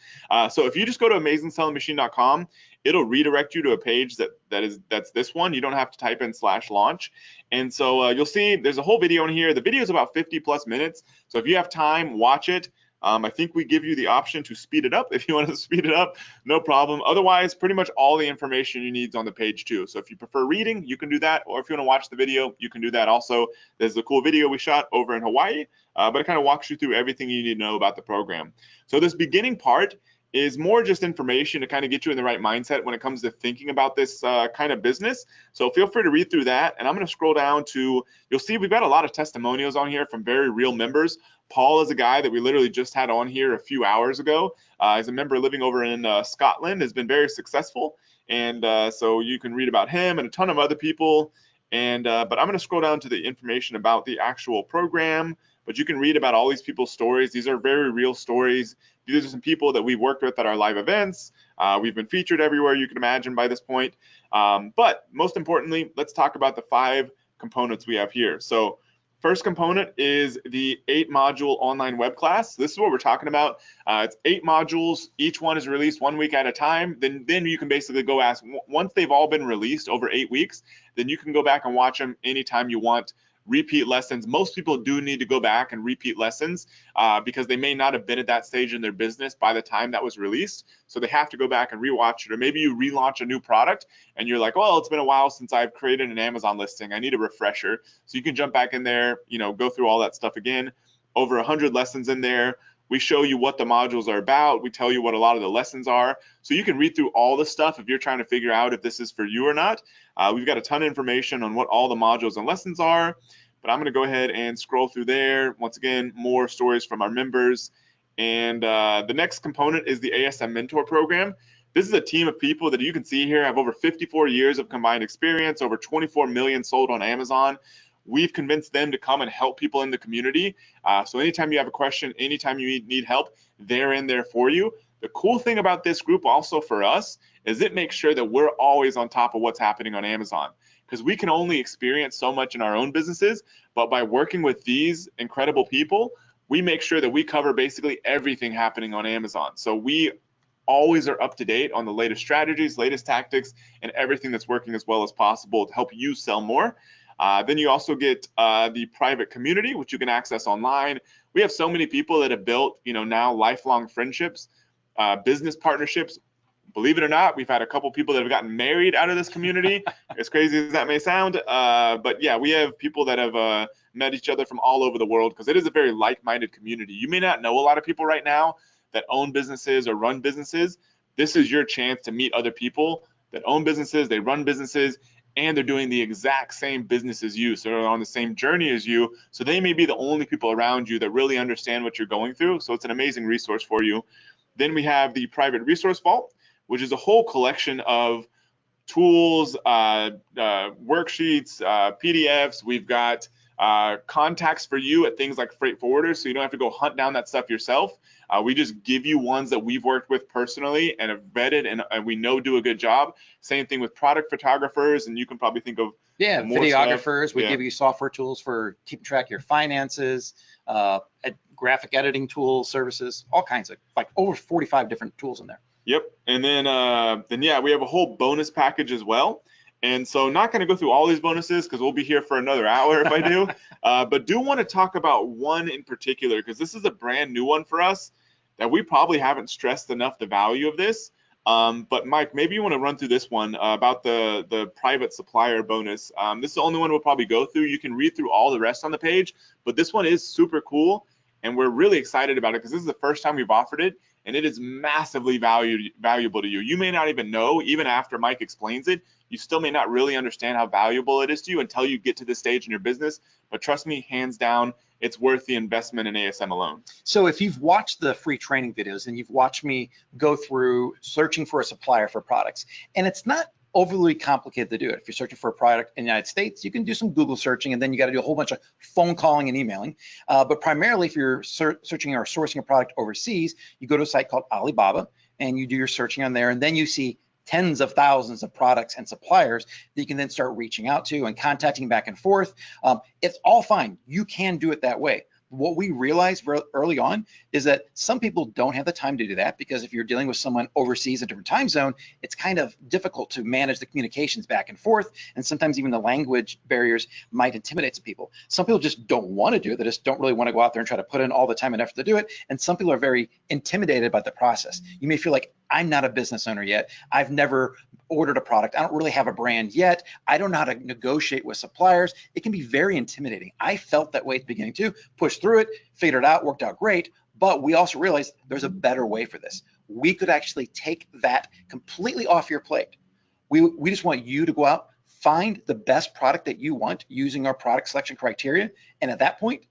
Speaker 2: So if you just go to AmazingSellingMachine.com, it'll redirect you to a page that's this one. You don't have to type in /launch. And so you'll see there's a whole video in here. The video is about 50+ minutes. So if you have time, watch it. I think we give you the option to speed it up. If you want to speed it up, no problem. Otherwise, pretty much all the information you need is on the page too. So if you prefer reading, you can do that. Or if you want to watch the video, you can do that also. There's a cool video we shot over in Hawaii, but it kind of walks you through everything you need to know about the program. So this beginning part is more just information to kind of get you in the right mindset when it comes to thinking about this kind of business. So feel free to read through that. And I'm going to scroll down to, you'll see we've got a lot of testimonials on here from very real members. Paul is a guy that we literally just had on here a few hours ago. He's a member living over in Scotland, has been very successful. And so you can read about him and a ton of other people. And but I'm going to scroll down to the information about the actual program. But you can read about all these people's stories. These are very real stories. These are some people that we've worked with at our live events. We've been featured everywhere you can imagine by this point. But most importantly, let's talk about the 5 components we have here. So first component is the 8-module online web class. This is what we're talking about. It's 8 modules. Each one is released 1 week at a time. Then you can basically go ask, once they've all been released over 8 weeks, then you can go back and watch them anytime you want. Repeat lessons. Most people do need to go back and repeat lessons because they may not have been at that stage in their business by the time that was released. So they have to go back and rewatch it. Or maybe you relaunch a new product and you're like, well, it's been a while since I've created an Amazon listing. I need a refresher. So you can jump back in there, go through all that stuff again. Over 100 lessons in there. We show you what the modules are about. We tell you what a lot of the lessons are. So you can read through all the stuff if you're trying to figure out if this is for you or not. We've got a ton of information on what all the modules and lessons are, but I'm going to go ahead and scroll through there. Once again, more stories from our members. And the next component is the ASM Mentor Program. This is a team of people that you can see here have over 54 years of combined experience, over 24 million sold on Amazon. We've convinced them to come and help people in the community. So anytime you have a question, anytime you need help, they're in there for you. The cool thing about this group also for us is it makes sure that we're always on top of what's happening on Amazon, because we can only experience so much in our own businesses, but by working with these incredible people, we make sure that we cover basically everything happening on Amazon. So we always are up to date on the latest strategies, latest tactics, and everything that's working as well as possible to help you sell more. Then you also get the private community, which you can access online. We have so many people that have built, now lifelong friendships, business partnerships. Believe it or not, we've had a couple people that have gotten married out of this community. As crazy as that may sound, but yeah, we have people that have met each other from all over the world because it is a very like-minded community. You may not know a lot of people right now that own businesses or run businesses. This is your chance to meet other people that own businesses, they run businesses, and they're doing the exact same business as you. So they're on the same journey as you. So they may be the only people around you that really understand what you're going through. So it's an amazing resource for you. Then we have the private resource vault, which is a whole collection of tools, worksheets, PDFs. We've got contacts for you at things like freight forwarders, so you don't have to go hunt down that stuff yourself. We just give you ones that we've worked with personally and have vetted and we know do a good job. Same thing with product photographers, and you can probably think of more
Speaker 3: videographers.
Speaker 2: Stuff.
Speaker 3: We give you software tools for keeping track of your finances, graphic editing tools, services, all kinds of, like over 45 different tools in there.
Speaker 2: Yep. And then yeah, we have a whole bonus package as well. And so not going to go through all these bonuses because we'll be here for another hour if I do, but do want to talk about one in particular because this is a brand new one for us that we probably haven't stressed enough the value of this. But Mike, maybe you want to run through this one about the private supplier bonus. This is the only one we'll probably go through. You can read through all the rest on the page, but this one is super cool. And we're really excited about it because this is the first time we've offered it. And it is massively valuable to you. You may not even know, even after Mike explains it, you still may not really understand how valuable it is to you until you get to this stage in your business. But trust me, hands down, it's worth the investment in ASM alone.
Speaker 3: So if you've watched the free training videos and you've watched me go through searching for a supplier for products, and it's not overly complicated to do it. If you're searching for a product in the United States, you can do some Google searching, and then you got to do a whole bunch of phone calling and emailing. But primarily, if you're searching or sourcing a product overseas, you go to a site called Alibaba, and you do your searching on there, and then you see tens of thousands of products and suppliers that you can then start reaching out to and contacting back and forth. It's all fine. You can do it that way. what we realized early on is that some people don't have the time to do that, because if you're dealing with someone overseas in a different time zone, it's kind of difficult to manage the communications back and forth, and sometimes even the language barriers might intimidate some people. Some people just don't want to do it. They just don't really want to go out there and try to put in all the time and effort to do it, and some people are very intimidated by the process. You may feel like, I'm not a business owner yet. I've never ordered a product. I don't really have a brand yet. I don't know how to negotiate with suppliers. It can be very intimidating. I felt that way at the beginning too, pushed through it, figured it out, worked out great. But we also realized there's a better way for this. We could actually take that completely off your plate. We just want you to go out, find the best product that you want using our product selection criteria. And at that point,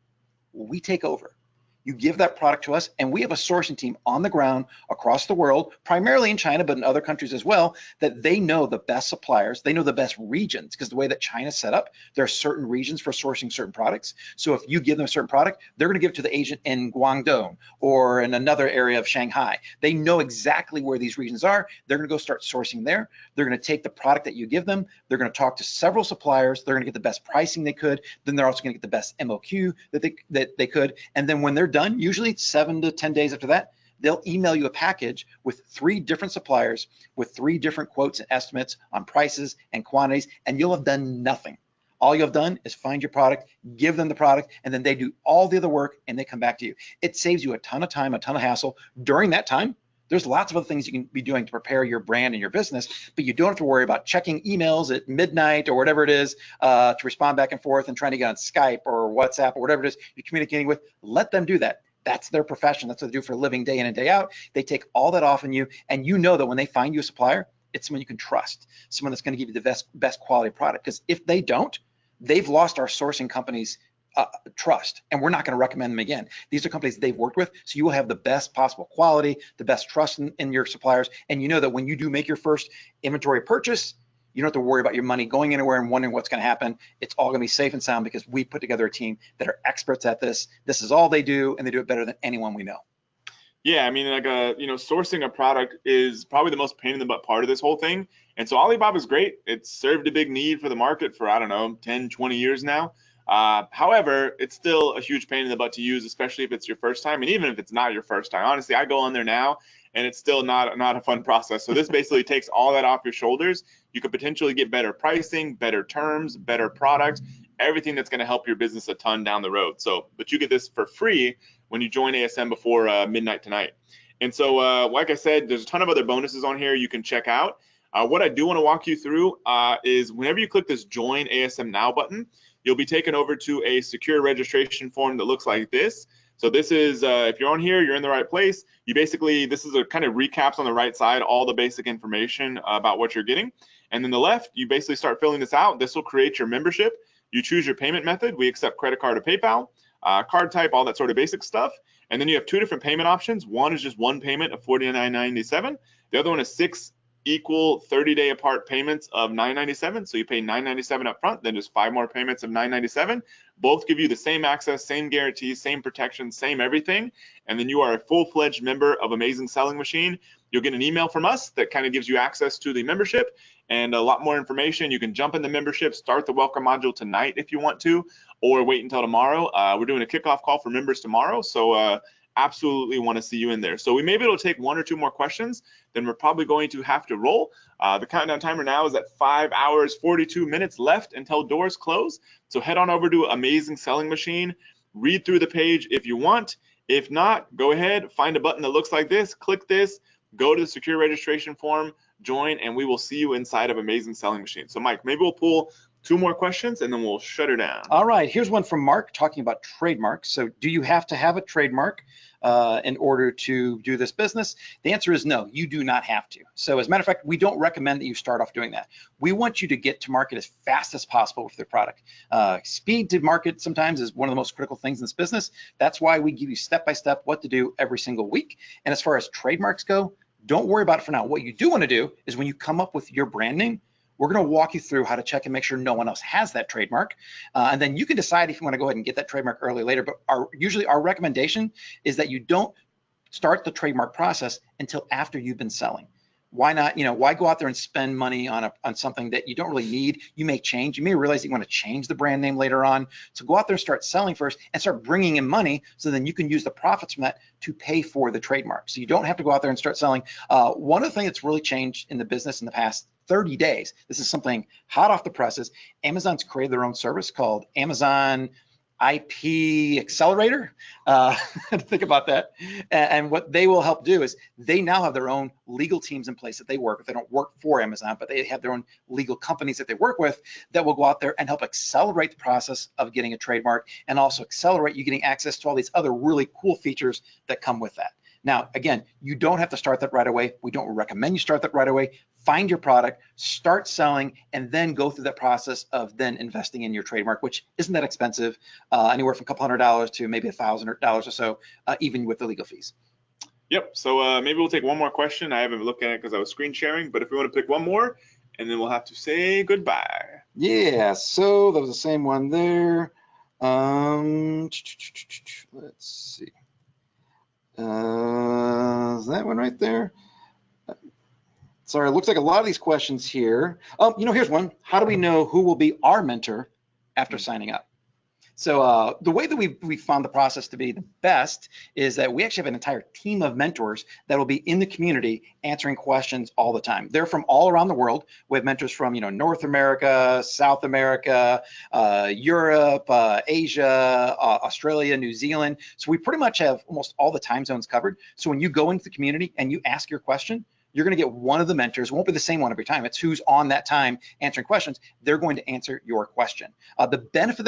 Speaker 3: we take over. You give that product to us, and we have a sourcing team on the ground across the world, primarily in China, but in other countries as well, that they know the best suppliers, they know the best regions, because the way that China's set up, there are certain regions for sourcing certain products. So if you give them a certain product, they're going to give it to the agent in Guangdong or in another area of Shanghai. They know exactly where these regions are. They're going to go start sourcing there. They're going to take the product that you give them. They're going to talk to several suppliers. They're going to get the best pricing they could. Then they're also going to get the best MOQ that they could. And then when they're done, usually 7 to 10 days after that, they'll email you a package with 3 different suppliers with 3 different quotes and estimates on prices and quantities, and you'll have done nothing. All you have done is find your product, give them the product, and then they do all the other work and they come back to you. It saves you a ton of time, a ton of hassle. During that time, there's lots of other things you can be doing to prepare your brand and your business, but you don't have to worry about checking emails at midnight or whatever it is to respond back and forth and trying to get on Skype or WhatsApp or whatever it is you're communicating with. Let them do that. That's their profession. That's what they do for a living, day in and day out. They take all that off on you, and you know that when they find you a supplier, it's someone you can trust, someone that's going to give you the best quality product. Because if they don't, they've lost our sourcing companies' trust, and we're not going to recommend them again. These are companies they've worked with, so you will have the best possible quality, the best trust in your suppliers, and you know that when you do make your first inventory purchase, you don't have to worry about your money going anywhere and wondering what's going to happen. It's all going to be safe and sound because we put together a team that are experts at this. This is all they do, and they do it better than anyone we know.
Speaker 2: Yeah, I mean, like, sourcing a product is probably the most pain in the butt part of this whole thing. And so Alibaba is great. It's served a big need for the market for, I don't know, 10, 20 years now. However, it's still a huge pain in the butt to use, especially if it's your first time. And even if it's not your first time, honestly, I go on there now and it's still not a fun process. So this basically takes all that off your shoulders. You could potentially get better pricing, better terms, better products, everything that's going to help your business a ton down the road. So, but you get this for free when you join ASM before midnight tonight. And so, like I said, there's a ton of other bonuses on here you can check out. What I do want to walk you through is whenever you click this Join ASM Now button, you'll be taken over to a secure registration form that looks like this. So this is, if you're on here, you're in the right place. You basically, this is a kind of recaps on the right side, all the basic information about what you're getting. And then the left, you basically start filling this out. This will create your membership. You choose your payment method. We accept credit card or PayPal, card type, all that sort of basic stuff. And then you have 2 different payment options. One is just one payment of $49.97. The other one is 6 equal 30-day apart payments of $9.97. So you pay $9.97 up front, then just 5 more payments of $9.97. Both give you the same access, same guarantees, same protection, same everything. And then you are a full-fledged member of Amazing Selling Machine. You'll get an email from us that kind of gives you access to the membership and a lot more information. You can jump in the membership, start the welcome module tonight if you want to, or wait until tomorrow. We're doing a kickoff call for members tomorrow. So absolutely want to see you in there. So we may be able to take 1 or 2 more questions, then we're probably going to have to roll. The countdown timer now is at 5 hours, 42 minutes left until doors close. So head on over to Amazing Selling Machine, read through the page if you want. If not, go ahead, find a button that looks like this, click this, go to the secure registration form, join, and we will see you inside of Amazing Selling Machine. So Mike, maybe we'll pull 2 more questions and then we'll shut her down.
Speaker 3: All right, here's one from Mark talking about trademarks. So do you have to have a trademark in order to do this business? The answer is no, you do not have to. So as a matter of fact, we don't recommend that you start off doing that. We want you to get to market as fast as possible with your product. Speed to market sometimes is one of the most critical things in this business. That's why we give you step-by-step what to do every single week. And as far as trademarks go, don't worry about it for now. What you do want to do is when you come up with your brand name, we're going to walk you through how to check and make sure no one else has that trademark. And then you can decide if you want to go ahead and get that trademark early or later. But usually our recommendation is that you don't start the trademark process until after you've been selling. Why not, why go out there and spend money on something that you don't really need? You may change, you may realize you want to change the brand name later on. So go out there and start selling first and start bringing in money, so then you can use the profits from that to pay for the trademark. So you don't have to go out there and start selling. One of the things that's really changed in the business in the past 30 days, this is something hot off the presses. Amazon's created their own service called Amazon IP Accelerator. Think about that. And what they will help do is they now have their own legal teams in place that they work with. They don't work for Amazon, but they have their own legal companies that they work with that will go out there and help accelerate the process of getting a trademark, and also accelerate you getting access to all these other really cool features that come with that. Now, again, you don't have to start that right away. We don't recommend you start that right away. Find your product, start selling, and then go through that process of then investing in your trademark, which isn't that expensive, anywhere from a couple $100 to maybe $1,000 or so, even with the legal fees.
Speaker 2: Yep. So maybe we'll take one more question. I haven't looked at it because I was screen sharing, but if we want to pick one more, and then we'll have to say goodbye.
Speaker 3: Yeah. So that was the same one there. Let's see. Is that one right there? Sorry, it looks like a lot of these questions here. Oh, here's one. How do we know who will be our mentor after signing up? So the way that we found the process to be the best is that we actually have an entire team of mentors that will be in the community answering questions all the time. They're from all around the world. We have mentors from North America, South America, Europe, Asia, Australia, New Zealand. So we pretty much have almost all the time zones covered. So when you go into the community and you ask your question, you're going to get one of the mentors. It won't be the same one every time. It's who's on that time answering questions. They're going to answer your question. The benefit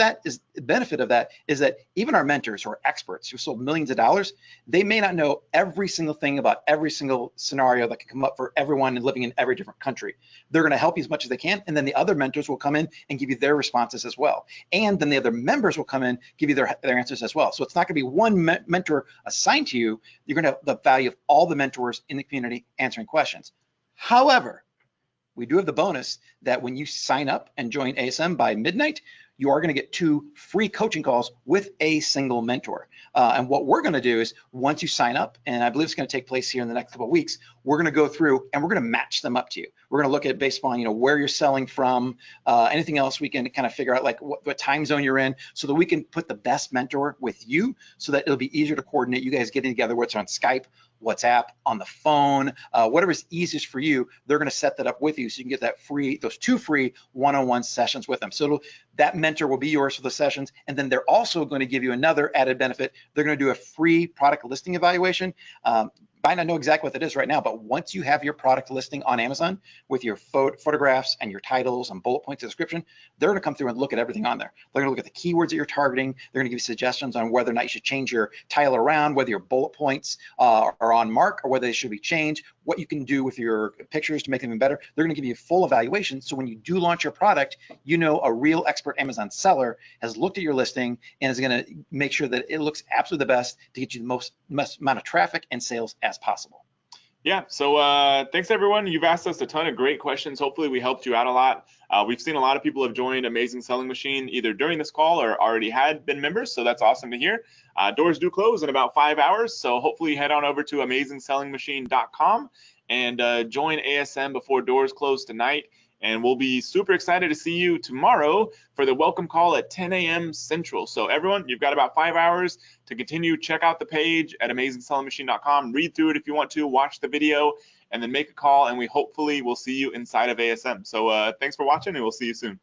Speaker 3: of that is that even our mentors, who are experts, who sold millions of dollars, they may not know every single thing about every single scenario that can come up for everyone and living in every different country. They're going to help you as much as they can, and then the other mentors will come in and give you their responses as well. And then the other members will come in, give you their answers as well. So it's not going to be one mentor assigned to you. You're going to have the value of all the mentors in the community answering questions. However, we do have the bonus that when you sign up and join ASM by midnight, you are going to get 2 free coaching calls with a single mentor. And what we're going to do is, once you sign up, and I believe it's going to take place here in the next couple of weeks, we're going to go through and we're going to match them up to you. We're going to look at based upon where you're selling from, anything else we can kind of figure out, like what time zone you're in, so that we can put the best mentor with you, so that it'll be easier to coordinate you guys getting together, whether it's on Skype, WhatsApp, on the phone, whatever's easiest for you. They're going to set that up with you so you can get those 2 free one-on-one sessions with them. So that mentor will be yours for the sessions, and then they're also going to give you another added benefit. They're going to do a free product listing evaluation. Might not know exactly what that is right now, but once you have your product listing on Amazon with your photographs and your titles and bullet points and description, they're going to come through and look at everything on there. They're going to look at the keywords that you're targeting. They're going to give you suggestions on whether or not you should change your title around, whether your bullet points are on mark, or whether they should be changed, what you can do with your pictures to make them even better. They're going to give you a full evaluation. So when you do launch your product, a real expert Amazon seller has looked at your listing and is going to make sure that it looks absolutely the best to get you the most amount of traffic and sales as possible.
Speaker 2: Yeah, so thanks everyone. You've asked us a ton of great questions. Hopefully we helped you out a lot. We've seen a lot of people have joined Amazing Selling Machine either during this call or already had been members, so that's awesome to hear. Doors do close in about 5 hours, so hopefully head on over to AmazingSellingMachine.com and join ASM before doors close tonight. And we'll be super excited to see you tomorrow for the welcome call at 10 a.m. Central. So everyone, you've got about 5 hours to continue. Check out the page at AmazingSellingMachine.com. Read through it if you want to, watch the video, and then make a call. And we hopefully will see you inside of ASM. So thanks for watching, and we'll see you soon.